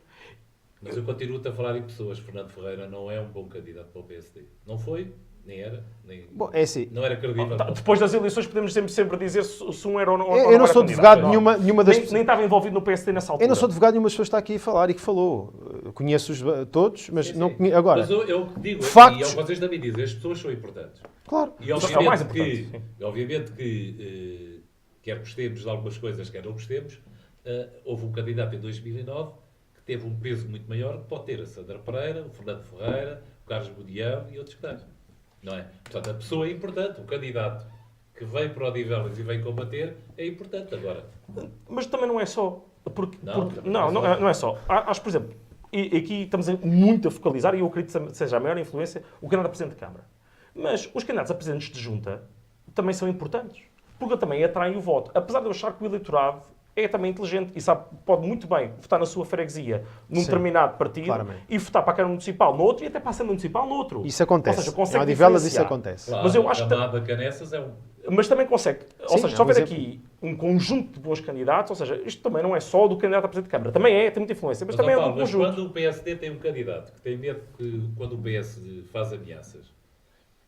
Mas eu continuo-te a falar em pessoas. Fernando Ferreira não é um bom candidato para o PSD. Não foi, nem era, nem... Bom, é assim. Não era credível. Depois das eleições podemos sempre dizer se um era ou não Eu não era sou candidato. advogado de nenhuma das Nem estava envolvido no PSD nessa altura. Eu não sou advogado de nenhuma das pessoas que está aqui a falar e que falou. Conheço-os todos, mas Sim, não sim. conheço. Agora, Mas eu digo, factos- e ao que vocês também dizem, as pessoas são importantes. claro. E Mas é o mais obviamente importante, que, obviamente que quer gostemos de algumas coisas, quer não gostemos, houve um candidato em 2009 que teve um peso muito maior, que pode ter a Sandra Pereira, o Fernando Ferreira, o Carlos Budião e outros que tais. Não é? Portanto, a pessoa é importante. O candidato que vem para o Odivelas e vem combater é importante agora. Mas também não é só. Não, Não é só. Acho, por exemplo, e aqui estamos muito a focalizar, e eu acredito que seja a maior influência, o candidato a Presidente de Câmara. Mas os candidatos a Presidentes de Junta também são importantes. Porque também atraem o voto. Apesar de eu achar que o eleitorado é também inteligente e sabe, pode muito bem votar na sua freguesia num determinado partido e votar para a Câmara Municipal no outro e até para a Assembleia Municipal no outro. Isso acontece. Ou seja, consegue em Odivelas isso diferenciar. acontece. Claro, Mas eu acho a que... Amada Canessas é um... Mas também consegue. Ou Sim, seja, se é um houver exemplo. aqui um conjunto de bons candidatos, ou seja, isto também não é só do candidato a Presidente de Câmara. Também tem muita influência, mas também é do Paulo, mas conjunto. quando o PSD tem um candidato que tem medo que quando o PS faz ameaças,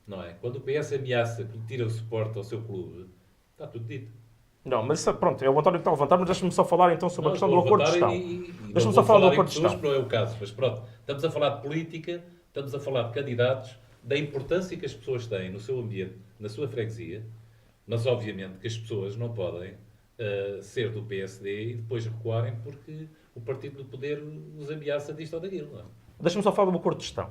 não é? Quando o PS ameaça que lhe tira o suporte ao seu clube, está tudo dito. Não, mas isso, pronto, é o António que está a levantar, mas deixa-me só falar então sobre a questão do vou acordo de levantar gestão. e Deixa-me não só vou falar do em acordo de pessoas, gestão. não é o caso, mas pronto, estamos a falar de política, estamos a falar de candidatos, da importância que as pessoas têm no seu ambiente, na sua freguesia, mas obviamente que as pessoas não podem ser do PSD e depois recuarem porque o partido do poder os ameaça disto ou daquilo, não é? Deixa-me só falar do acordo de gestão.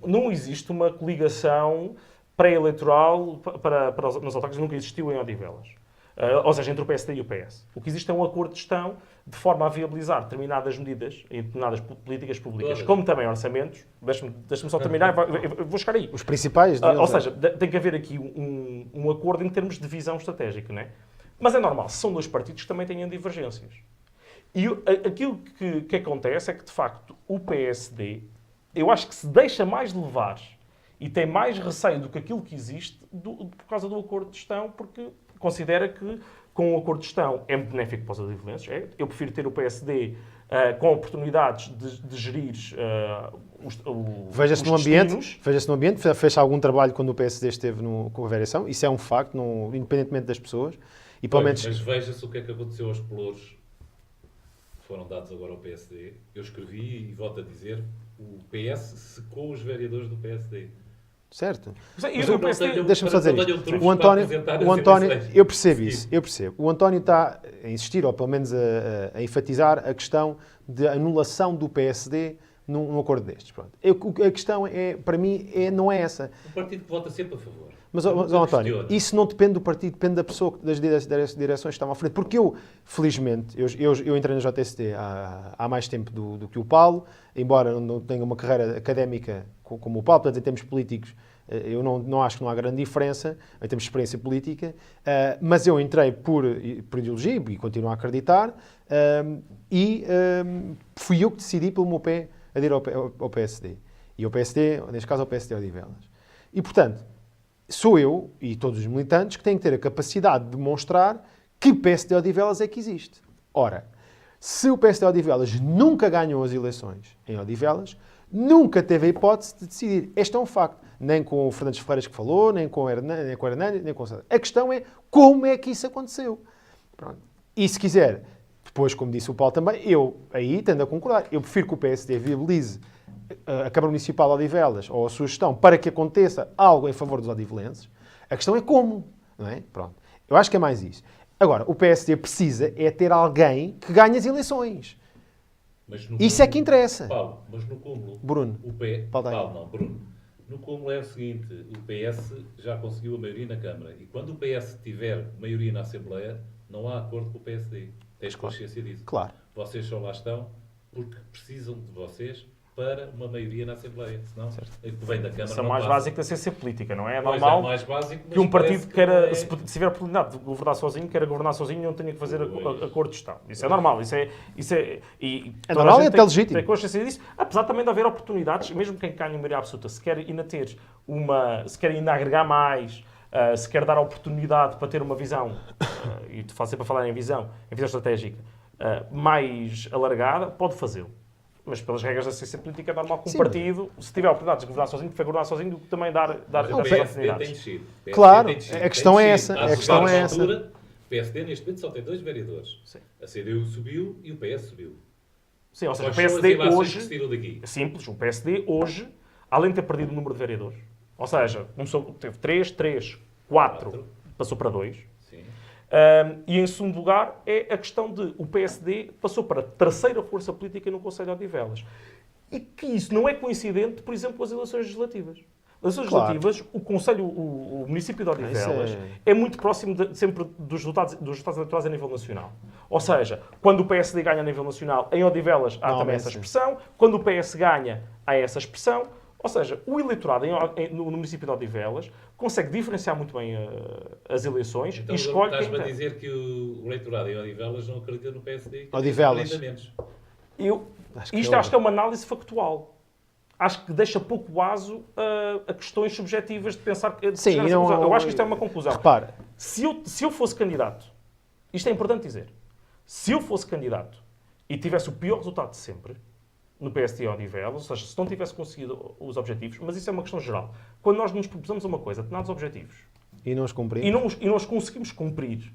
Não existe uma coligação pré-eleitoral nas autárquicas, nunca existiu em Odivelas. Ou seja, entre o PSD e o PS. O que existe é um acordo de gestão de forma a viabilizar determinadas medidas e determinadas políticas públicas, Todas. como também orçamentos. Deixa-me só terminar, eu vou chegar aí. Os principais deles, Ou seja, tem que haver aqui um acordo em termos de visão estratégica, não é? Mas é normal, são dois partidos que também têm divergências. E aquilo que acontece é que, de facto, o PSD, eu acho que se deixa mais levar e tem mais receio do que aquilo que existe por causa do acordo de gestão, porque considera que com o acordo de gestão é benéfico para os odivelenses. Eu prefiro ter o PSD com oportunidades de gerir os Veja-se no ambiente, fez algum trabalho quando o PSD esteve com a variação, isso é um facto, independentemente das pessoas. E, pelo menos... Mas veja-se o que é que aconteceu aos pelouros que foram dados agora ao PSD. Eu escrevi e volto a dizer, o PS secou os vereadores do PSD. Certo. Deixa-me só dizer isto. O António, eu percebo isso, eu percebo. O António está a insistir, ou pelo menos a enfatizar a questão de anulação do PSD num acordo destes. Pronto. A questão, para mim, não é essa. Um partido que vota sempre a favor. Mas António, isso não depende do partido, depende da pessoa, das direções que estão à frente. Porque eu, felizmente, eu entrei no JST há mais tempo do que o Paulo, embora não tenha uma carreira académica como o Paulo, portanto, em termos políticos, eu não acho que não há grande diferença, em termos de experiência política, mas eu entrei por ideologia e continuo a acreditar, e fui eu que decidi pelo meu pé aderir ao PSD. E ao PSD, neste caso ao PSD Odivelas. E, portanto, sou eu e todos os militantes que têm que ter a capacidade de demonstrar que PSD Odivelas é que existe. Ora, se o PSD Odivelas nunca ganhou as eleições em Odivelas, nunca teve a hipótese de decidir. Este é um facto. Nem com o Fernandes Ferreiras que falou, nem com o Hernani, nem com o Sá. A questão é como é que isso aconteceu. Pronto. E se quiser, depois, como disse o Paulo também, eu aí tendo a concordar. Eu prefiro que o PSD viabilize a Câmara Municipal de Odivelas ou a sua gestão para que aconteça algo em favor dos odivelenses. A questão é como. Não é? Pronto. Eu acho que é mais isso. Agora, o PSD precisa é ter alguém que ganhe as eleições. Isso é que interessa. Paulo, mas no cúmulo... Bruno. Bruno. No cúmulo é o seguinte, o PS já conseguiu a maioria na Câmara. E quando o PS tiver maioria na Assembleia, não há acordo com o PSD. Tens consciência disso? Claro. Vocês só lá estão porque precisam de vocês para uma maioria na Assembleia. Senão, o que vem da Câmara isso é não mais passa. básico da ciência política, não é? É Pois normal mais básico, que um partido que queira, é... se tiver a oportunidade de governar sozinho, queira governar sozinho e não tenha que fazer acordo de Estado. Isso é normal. Isso é normal e até legítimo. Tem consciência disso. Apesar também de haver oportunidades, mesmo quem ganha maioria absoluta, se quer ainda ter se quer ainda agregar mais, se quer dar a oportunidade para ter uma visão, e te faço sempre a falar em visão estratégica, mais alargada, pode fazê-lo. Mas pelas regras da ciência política é normal que um partido, se tiver a oportunidade de governar sozinho, prefere governar sozinho do que também dar oportunidades. Claro, a questão é essa. A questão é essa. O PSD neste momento só tem 2 vereadores. Sim. A CDU subiu e o PS subiu. Sim, ou seja, Quais o PSD hoje... daqui? Simples, o PSD hoje, além de ter perdido o número de vereadores, ou seja, teve 3, 4, passou para 2. E em segundo lugar é a questão de o PSD passou para a terceira força política no Conselho de Odivelas. E que isso não é coincidente, por exemplo, com as eleições legislativas. As eleições legislativas, o município de Odivelas é muito próximo sempre dos resultados eleitorais a nível nacional. Ou seja, quando o PSD ganha a nível nacional, em Odivelas há também essa expressão. Quando o PS ganha, há essa expressão. Ou seja, o eleitorado no município de Odivelas consegue diferenciar muito bem as eleições Então, e escolhe quem estás-me a quer. dizer que o eleitorado em Odivelas não acredita no PSD? Odivelas. Acho que é uma análise factual. Acho que deixa pouco aso a questões subjetivas de pensar que. Sim, eu acho que isto é uma conclusão. Repara, Se eu fosse candidato, isto é importante dizer, se eu fosse candidato e tivesse o pior resultado de sempre no PSD Odivelas, ou seja, se não tivesse conseguido os objetivos, mas isso é uma questão geral. Quando nós nos propusamos uma coisa, determinados objetivos, e não os cumprir. e não os conseguimos cumprir,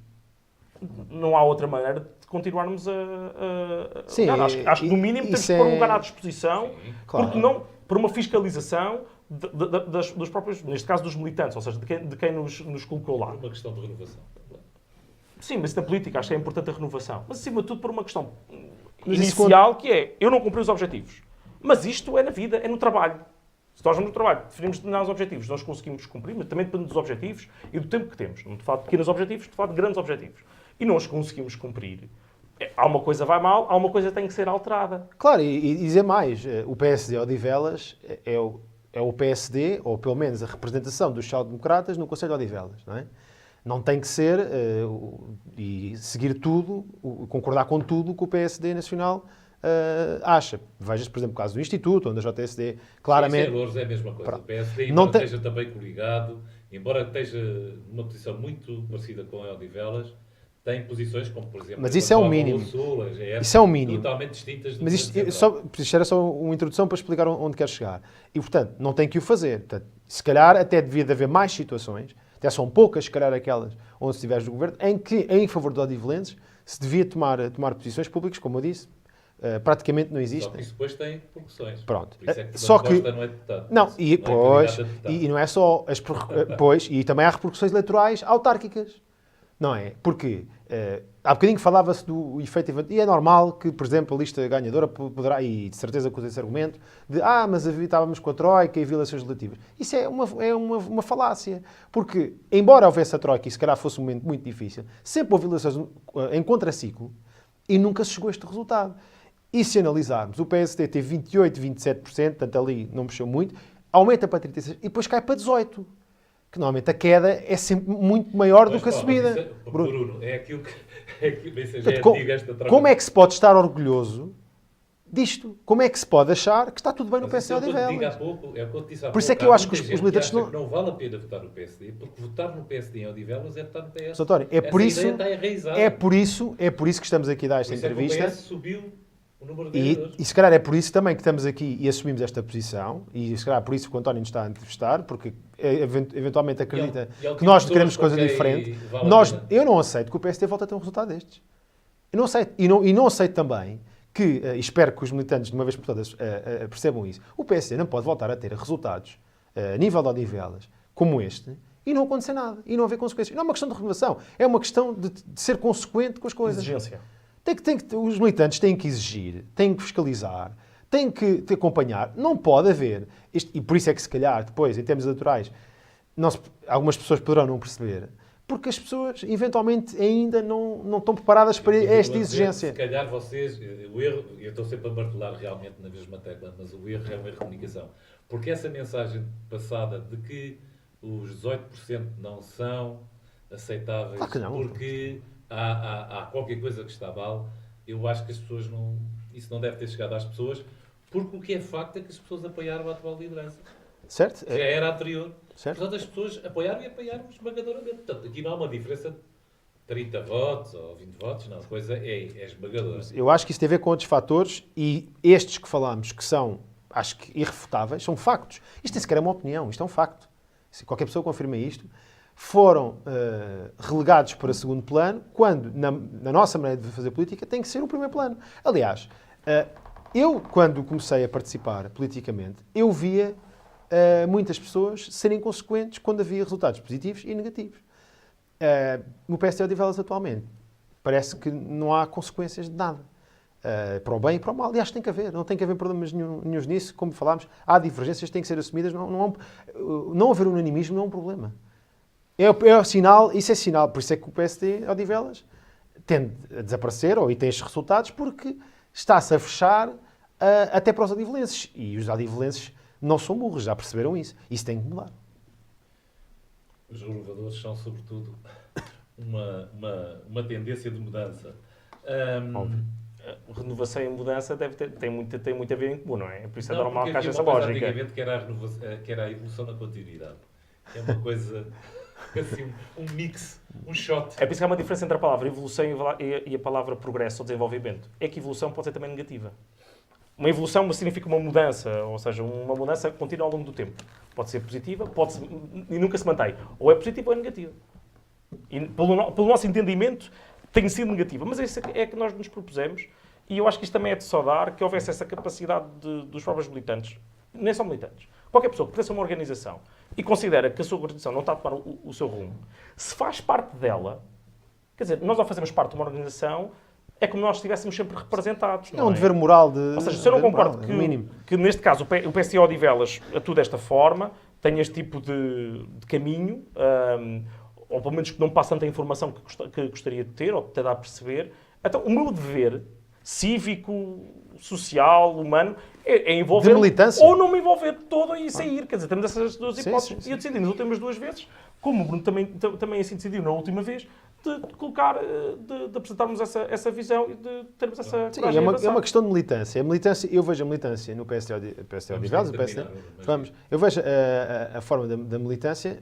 não há outra maneira de continuarmos a Sim, acho que no mínimo temos que pôr um lugar à disposição, claro. porque não por uma fiscalização dos próprios, neste caso dos militantes, ou seja, de quem nos colocou lá. Por uma questão de renovação. Sim, mas na política acho que é importante a renovação. Mas acima de tudo por uma questão Mas isso inicial, que é, eu não cumpri os objetivos. Mas isto é na vida, é no trabalho. Se nós vamos no trabalho, definimos determinados objetivos, nós conseguimos cumprir, mas também depende dos objetivos e do tempo que temos. Não estou a falar de pequenos objetivos, estou a falar de grandes objetivos. E não os conseguimos cumprir. Há uma coisa vai mal, há uma coisa que tem que ser alterada. Claro, e dizer mais, o PSD Odivelas é o PSD, ou pelo menos a representação dos social-democratas no Conselho de Odivelas, não é? Não tem que ser e seguir tudo, concordar com tudo que o PSD Nacional acha. Veja-se, por exemplo, o caso do Instituto, onde a JSD claramente... Sim, Louros é a mesma coisa. Pronto. O PSD, Não embora tem- esteja também coligado, embora esteja numa posição muito parecida com a Odivelas, tem posições como, por exemplo, Mas isso é o Nova mínimo. Sul, a GS, Isso é o mínimo. totalmente distintas do Mas Governo Central. isto era só uma introdução para explicar onde quer chegar. E, portanto, não tem que o fazer. Portanto, se calhar até devia de haver mais situações, até são poucas, se calhar aquelas onde estiveres no governo, em que, em favor de odivelenses, se devia tomar posições públicas, como eu disse, praticamente não Só existem. que isso depois tem repercussões. Pronto. Por isso é que Só Só que- não é deputado. Não, Não e, é pois, candidato a deputado. e não é só pois, e também há repercussões eleitorais autárquicas, não é? Porque há bocadinho falava-se do efeito evento, e é normal que, por exemplo, a lista ganhadora poderá, e de certeza que usa esse argumento, de mas estávamos com a Troika e havia eleições legislativas. Isso é uma falácia, porque, embora houvesse a Troika e se calhar fosse um momento muito difícil, sempre houve eleições em contraciclo e nunca se chegou a este resultado. E se analisarmos, o PSD teve 28, 27%, portanto ali não mexeu muito, aumenta para 36% e depois cai para 18%. Que normalmente a queda é sempre muito maior do que a subida. Bruno, é aquilo que... bem seja, Portanto, é antiga esta troca. como é que se pode estar orgulhoso disto? Como é que se pode achar que está tudo bem no Mas isso PSD é o que eu te digo há Odivelas? pouco, é o que eu te disse há Por isso é pouco. que eu Há acho que muita os gente militantes acha não- que não vale a pena votar no PSD, porque votar no PSD em Odivelas é votar no PS. Sr. António, Essa ideia está enraizada. é por isso que estamos aqui a dar esta Por isso é que o entrevista. PS subiu o número de E vereadores. se calhar é por isso também que estamos aqui e assumimos esta posição, e se calhar é por isso que o António nos está a entrevistar, porque eventualmente acredita E é o que tipo nós de queremos pessoas coisa para quem diferente. vale a pena. Eu não aceito que o PSD volte a ter um resultado destes. Eu não aceito. E não aceito também que, e espero que os militantes de uma vez por todas percebam isso, o PSD não pode voltar a ter resultados a nível de Odivelas como este e não acontecer nada, e não haver consequências. Não é uma questão de renovação, é uma questão de ser consequente com as coisas. Exigência. Os militantes têm que exigir, têm que fiscalizar, têm que te acompanhar. Não pode haver. E por isso é que, se calhar, depois, em termos eleitorais, algumas pessoas poderão não perceber, porque as pessoas, eventualmente, ainda não estão preparadas para Eu esta continuo a dizer, exigência. Se calhar vocês, o erro, eu estou sempre a martelar realmente na mesma tecla, mas o erro é um erro de comunicação. Porque essa mensagem passada de que os 18% não são aceitáveis, Claro que não. porque há qualquer coisa que está mal, eu acho que as pessoas não... Isso não deve ter chegado às pessoas, porque o que é facto é que as pessoas apoiaram a atual liderança. Certo? Já era anterior. Certo. Portanto, as pessoas apoiaram e apoiaram esmagadoramente. Portanto, aqui não há uma diferença de 30 votos ou 20 votos, não. A coisa é esmagadora. Eu acho que isso tem a ver com outros fatores e estes que falamos, que são, acho que irrefutáveis, são factos. Isto nem sequer é uma opinião, isto é um facto. Se qualquer pessoa confirma isto, foram relegados para segundo plano, quando, na nossa maneira de fazer política, tem que ser o primeiro plano. Aliás, eu, quando comecei a participar politicamente, eu via muitas pessoas serem consequentes quando havia resultados positivos e negativos. No PSD Odivelas atualmente, parece que não há consequências de nada. Para o bem e para o mal. Aliás, tem que haver. Não tem que haver problemas nenhuns nisso. Como falámos, há divergências que têm que ser assumidas. Não haver unanimismo não é um problema. É sinal, isso é sinal. Por isso é que o PSD Odivelas tende a desaparecer e tem estes resultados porque está-se a fechar até para os odivelenses. E os odivelenses não são burros, já perceberam isso. Isso tem que mudar. Os renovadores são, sobretudo, uma tendência de mudança. Óbvio. Renovação e mudança tem muito a ver em comum, não é? Por isso é Não, normal porque que haja havia essa uma coisa lógica. antigamente que era a evolução na continuidade. É uma coisa, assim, um mix, um shot. É por isso que há uma diferença entre a palavra evolução e a palavra progresso ou desenvolvimento. É que evolução pode ser também negativa. Uma evolução significa uma mudança, ou seja, uma mudança contínua ao longo do tempo. Pode ser positiva, e nunca se mantém. Ou é positiva ou é negativa. E pelo nosso entendimento, tem sido negativa. Mas isso é que nós nos propusemos, e eu acho que isto também é de saudar que houvesse essa capacidade dos próprios militantes, nem só militantes, qualquer pessoa que pertence a uma organização e considera que a sua organização não está a tomar o seu rumo, se faz parte dela, quer dizer, nós ao fazermos parte de uma organização, é como nós estivéssemos sempre representados. É um dever moral de... Ou seja, se eu não concordo mínimo. que neste caso o PSO Odivelas atua desta forma, tem este tipo de caminho, ou pelo menos que não passa tanta informação que gostaria de ter, ou de tentar perceber, então o meu dever cívico, social, humano, é envolver... De militância. Ou não me envolver todo e sair. Quer dizer, temos essas duas Sim, hipóteses. sim. E eu decidi nas últimas 2 vezes, como o Bruno também assim decidiu na última vez, de colocar, de apresentarmos essa visão e de termos essa Sim, coragem de é avançar. uma questão de militância. Eu vejo a militância no PSD Odivelas, eu vejo a forma da militância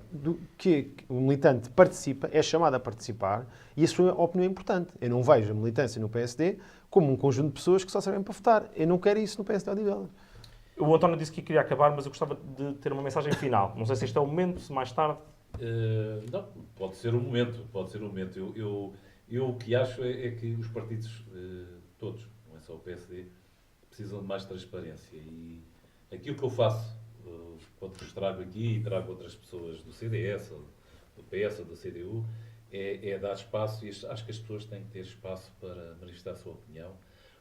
que o militante participa, é chamado a participar e a sua opinião é importante. Eu não vejo a militância no PSD como um conjunto de pessoas que só servem para votar. Eu não quero isso no PSD Odivelas. O António disse que queria acabar, mas eu gostava de ter uma mensagem final. Não sei se este é o momento, se mais tarde. Não, pode ser um momento, Eu o que acho é que os partidos, todos, não é só o PSD, precisam de mais transparência. E aquilo que eu faço, quando vos trago aqui e trago outras pessoas do CDS, ou do PS ou da CDU, é dar espaço, e acho que as pessoas têm que ter espaço para manifestar a sua opinião.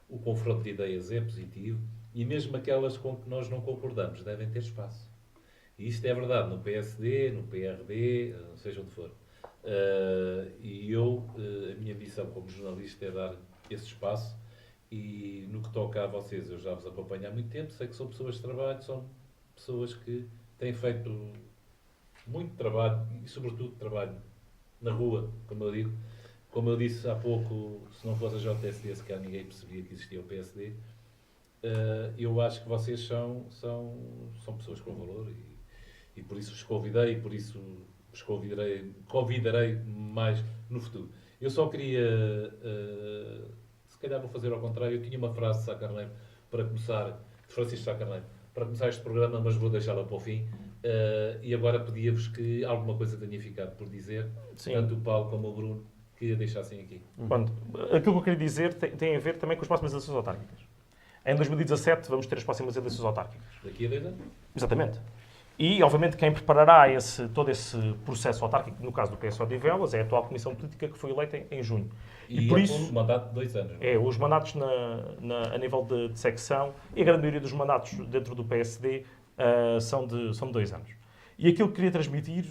O confronto de ideias é positivo, e mesmo aquelas com que nós não concordamos devem ter espaço. E isto é verdade no PSD, no PRD, seja onde for. A minha missão como jornalista é dar esse espaço, e no que toca a vocês, eu já vos acompanho há muito tempo, sei que são pessoas de trabalho, são pessoas que têm feito muito trabalho, e sobretudo trabalho na rua, como eu digo. Como eu disse há pouco, se não fosse a JSD, se calhar ninguém percebia que existia o PSD. Eu acho que vocês são pessoas com valor, e por isso vos convidei, e por isso vos convidarei mais no futuro. Eu só queria, se calhar vou fazer ao contrário, eu tinha uma frase de Sá Carneiro para começar, de Francisco Sá Carneiro, para começar este programa, mas vou deixá-la para o fim. E agora pedia-vos que alguma coisa tenha ficado por dizer, Sim. tanto o Paulo como o Bruno, que a deixassem aqui. Pronto, aquilo que eu queria dizer tem a ver também com as próximas eleições autárquicas. Em 2017 vamos ter as próximas eleições autárquicas. Daqui a 2 anos? Exatamente. E, obviamente, quem preparará todo esse processo autárquico, no caso do PSO de Odivelas, é a atual Comissão Política que foi eleita em junho. E por é isso, por um mandato de 2 anos. É, os mandatos a nível de secção e a grande maioria dos mandatos dentro do PSD são de 2 anos. E aquilo que queria transmitir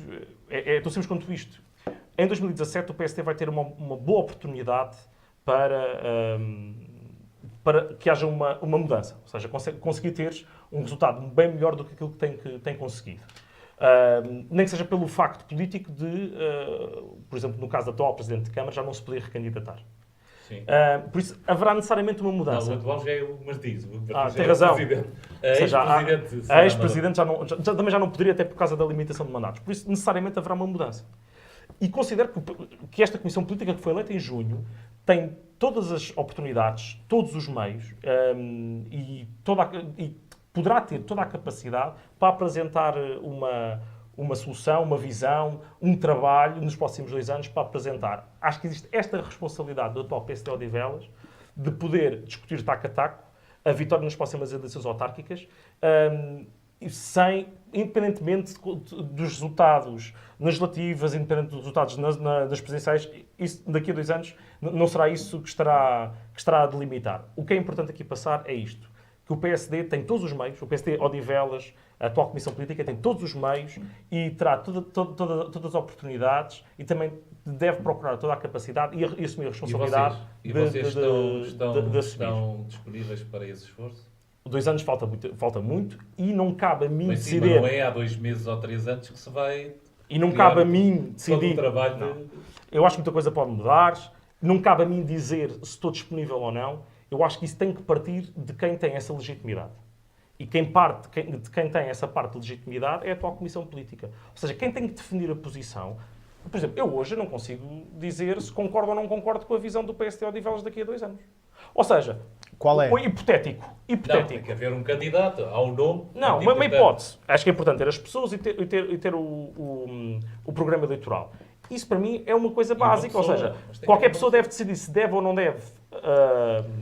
é tão simples quanto isto. Em 2017 o PSD vai ter uma boa oportunidade para que haja uma mudança. Ou seja, conseguir ter um resultado bem melhor do que aquilo que tem conseguido. Nem que seja pelo facto político de, por exemplo, no caso da atual Presidente de Câmara, já não se poder recandidatar. Sim. Por isso, haverá necessariamente uma mudança. Não, o atual já é o Martins. Tem razão. A ex-presidente também já não poderia, até por causa da limitação de mandatos. Por isso, necessariamente haverá uma mudança. E considero que esta Comissão Política que foi eleita em junho tem todas as oportunidades, todos os meios e poderá ter toda a capacidade para apresentar uma solução, uma visão, um trabalho nos próximos 2 anos para apresentar. Acho que existe esta responsabilidade do atual PSD Odivelas de poder discutir taco a taco a vitória nas próximas eleições autárquicas, independentemente dos resultados nas legislativas, independente dos resultados nas presidenciais, isso, daqui a 2 anos não será isso que estará a delimitar. O que é importante aqui passar é isto, que o PSD tem todos os meios, o PSD Odivelas, a atual Comissão Política, tem todos os meios e terá todas as oportunidades e também deve procurar toda a capacidade e assumir a responsabilidade vocês estão de assumir. disponíveis para esse esforço? 2 anos falta muito e não cabe a mim Mas sim, decidir. mas não é há 2 meses ou 3 anos que se vai... E não criar cabe a mim todo decidir. o trabalho Não. de... Eu acho que muita coisa pode mudar. Não cabe a mim dizer se estou disponível ou não. Eu acho que isso tem que partir de quem tem essa legitimidade. E de quem tem essa parte de legitimidade é a atual Comissão Política. Ou seja, quem tem que definir a posição... Por exemplo, eu hoje não consigo dizer se concordo ou não concordo com a visão do PSD Odivelas daqui a 2 anos. Ou seja, Qual é? o hipotético. Não, tem que haver um candidato, há um nome... Não, muito uma importante. hipótese. Acho que é importante ter as pessoas e ter o programa eleitoral. Isso para mim é uma coisa básica. Ou pessoa, seja, mas tem que qualquer haver pessoa uma deve decidir se deve ou não deve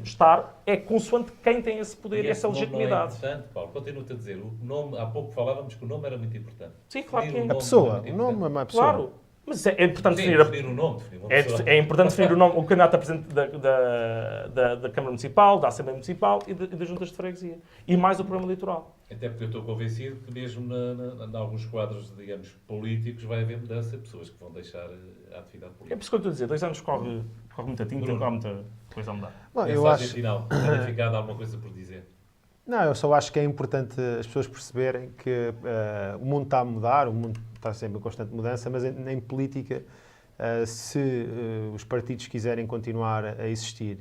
estar, é consoante quem tem esse poder e essa esse nome legitimidade. Não é importante, Paulo. Continuo-te a dizer, o nome, há pouco falávamos que o nome era muito importante. Sim, claro que é. Definir o A pessoa, nome o nome é muito uma pessoa. Claro. Mas é importante Sim, definir definir o nome, definir uma é, pessoa. é importante definir o candidato a presidente da Câmara Municipal, da Assembleia Municipal e das Juntas de Freguesia. E mais o programa eleitoral. Até porque eu estou convencido que mesmo em alguns quadros, digamos, políticos vai haver mudança, pessoas que vão deixar a atividade É política. por isso que eu estou a dizer, 2 anos corre muita tinta, Bruno. corre muita coisa a mudar. Bom, eu Mensagem acho... final, tem ficado alguma coisa por dizer? Não, eu só acho que é importante as pessoas perceberem que o mundo está a mudar, o mundo está sempre em constante mudança, mas em política, se os partidos quiserem continuar a existir,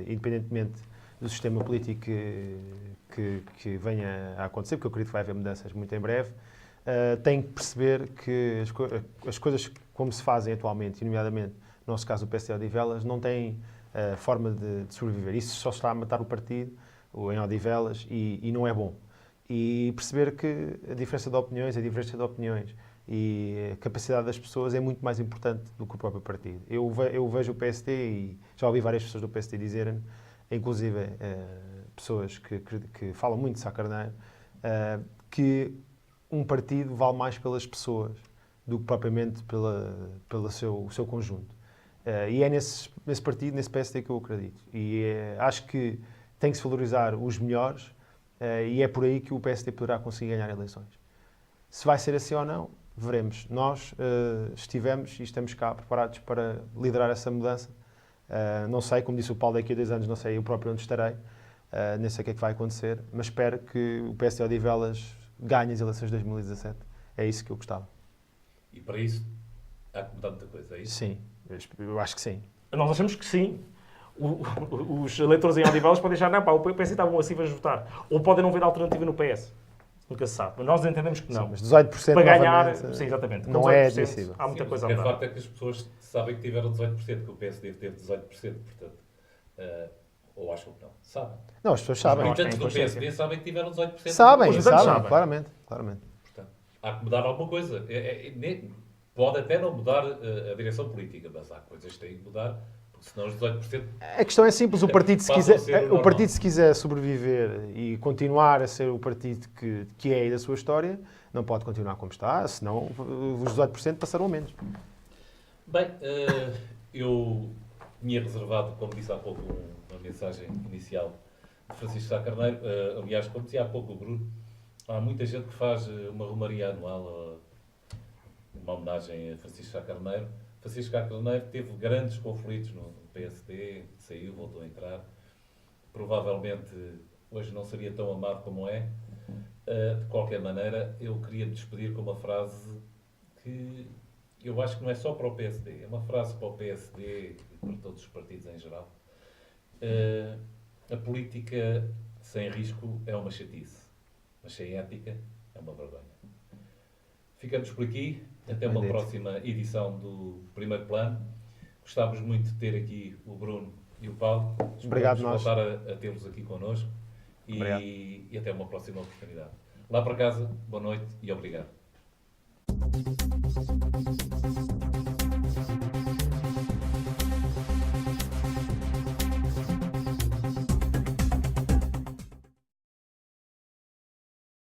independentemente do sistema político que venha a acontecer, porque eu acredito que vai haver mudanças muito em breve, têm que perceber que as coisas como se fazem atualmente, e nomeadamente, no nosso caso o PSD Odivelas, não têm forma de sobreviver. Isso só está a matar o partido, em Odivelas, e não é bom. E perceber que a diferença de opiniões e a capacidade das pessoas é muito mais importante do que o próprio partido. Eu vejo o PSD, e já ouvi várias pessoas do PSD dizerem, inclusive pessoas que falam muito de Sá Carneiro, que um partido vale mais pelas pessoas do que propriamente pelo seu conjunto. E é nesse partido, nesse PSD que eu acredito. E acho que tem que se valorizar os melhores e é por aí que o PSD poderá conseguir ganhar eleições. Se vai ser assim ou não, veremos. Nós estivemos e estamos cá preparados para liderar essa mudança. Não sei, como disse o Paulo, daqui a 2 anos não sei eu próprio onde estarei, nem sei o que é que vai acontecer, mas espero que o PSD Odivelas ganhe as eleições de 2017. É isso que eu gostava. E para isso há que mudar muita coisa, é isso? Sim, eu acho que sim. Nós achamos que sim. Os eleitores em Odivelas podem achar, não, pá, o PS está bom assim, vais votar. Ou podem não ver alternativa no PS. Nunca se sabe. Mas nós entendemos que não. Sim, mas 18% para ganhar, novamente, sim, exatamente. Com não é 18%, admissível. há muita Sim, coisa a mas mudar. o facto é que as pessoas sabem que tiveram 18%, que o PSD teve 18%, portanto, ou acham que não, sabem. Não, as pessoas Os sabem. Não, acho que militantes tem do consciência. PSD sabem que tiveram 18%. Sabem, Os militantes sabem, sabem. claramente. Portanto, há que mudar alguma coisa. Pode até não mudar a direção política, mas há coisas que têm que mudar, porque senão os 18%... A questão é simples, o partido Passam a ser se normal. quiser sobreviver e continuar a ser o partido que é e da sua história, não pode continuar como está, senão os 18% passarão a menos. Bem, eu tinha reservado, como disse há pouco, uma mensagem inicial de Francisco Sá Carneiro. Aliás, como dizia há pouco o Bruno, há muita gente que faz uma romaria anual, uma homenagem a Francisco Sá Carneiro. Francisco Sá Carneiro teve grandes conflitos no PSD, saiu, voltou a entrar. Provavelmente hoje não seria tão amado como é. De qualquer maneira, eu queria me despedir com uma frase que eu acho que não é só para o PSD, é uma frase para o PSD e para todos os partidos em geral. A política sem risco é uma chatice, mas sem ética é uma vergonha. Ficamos por aqui, até uma próxima edição do Primeiro Plano. Gostávamos muito de ter aqui o Bruno e o Paulo. Obrigado, Esperamos nós. voltar a tê-los aqui connosco Obrigado. e até uma próxima oportunidade. Lá para casa, boa noite e obrigado.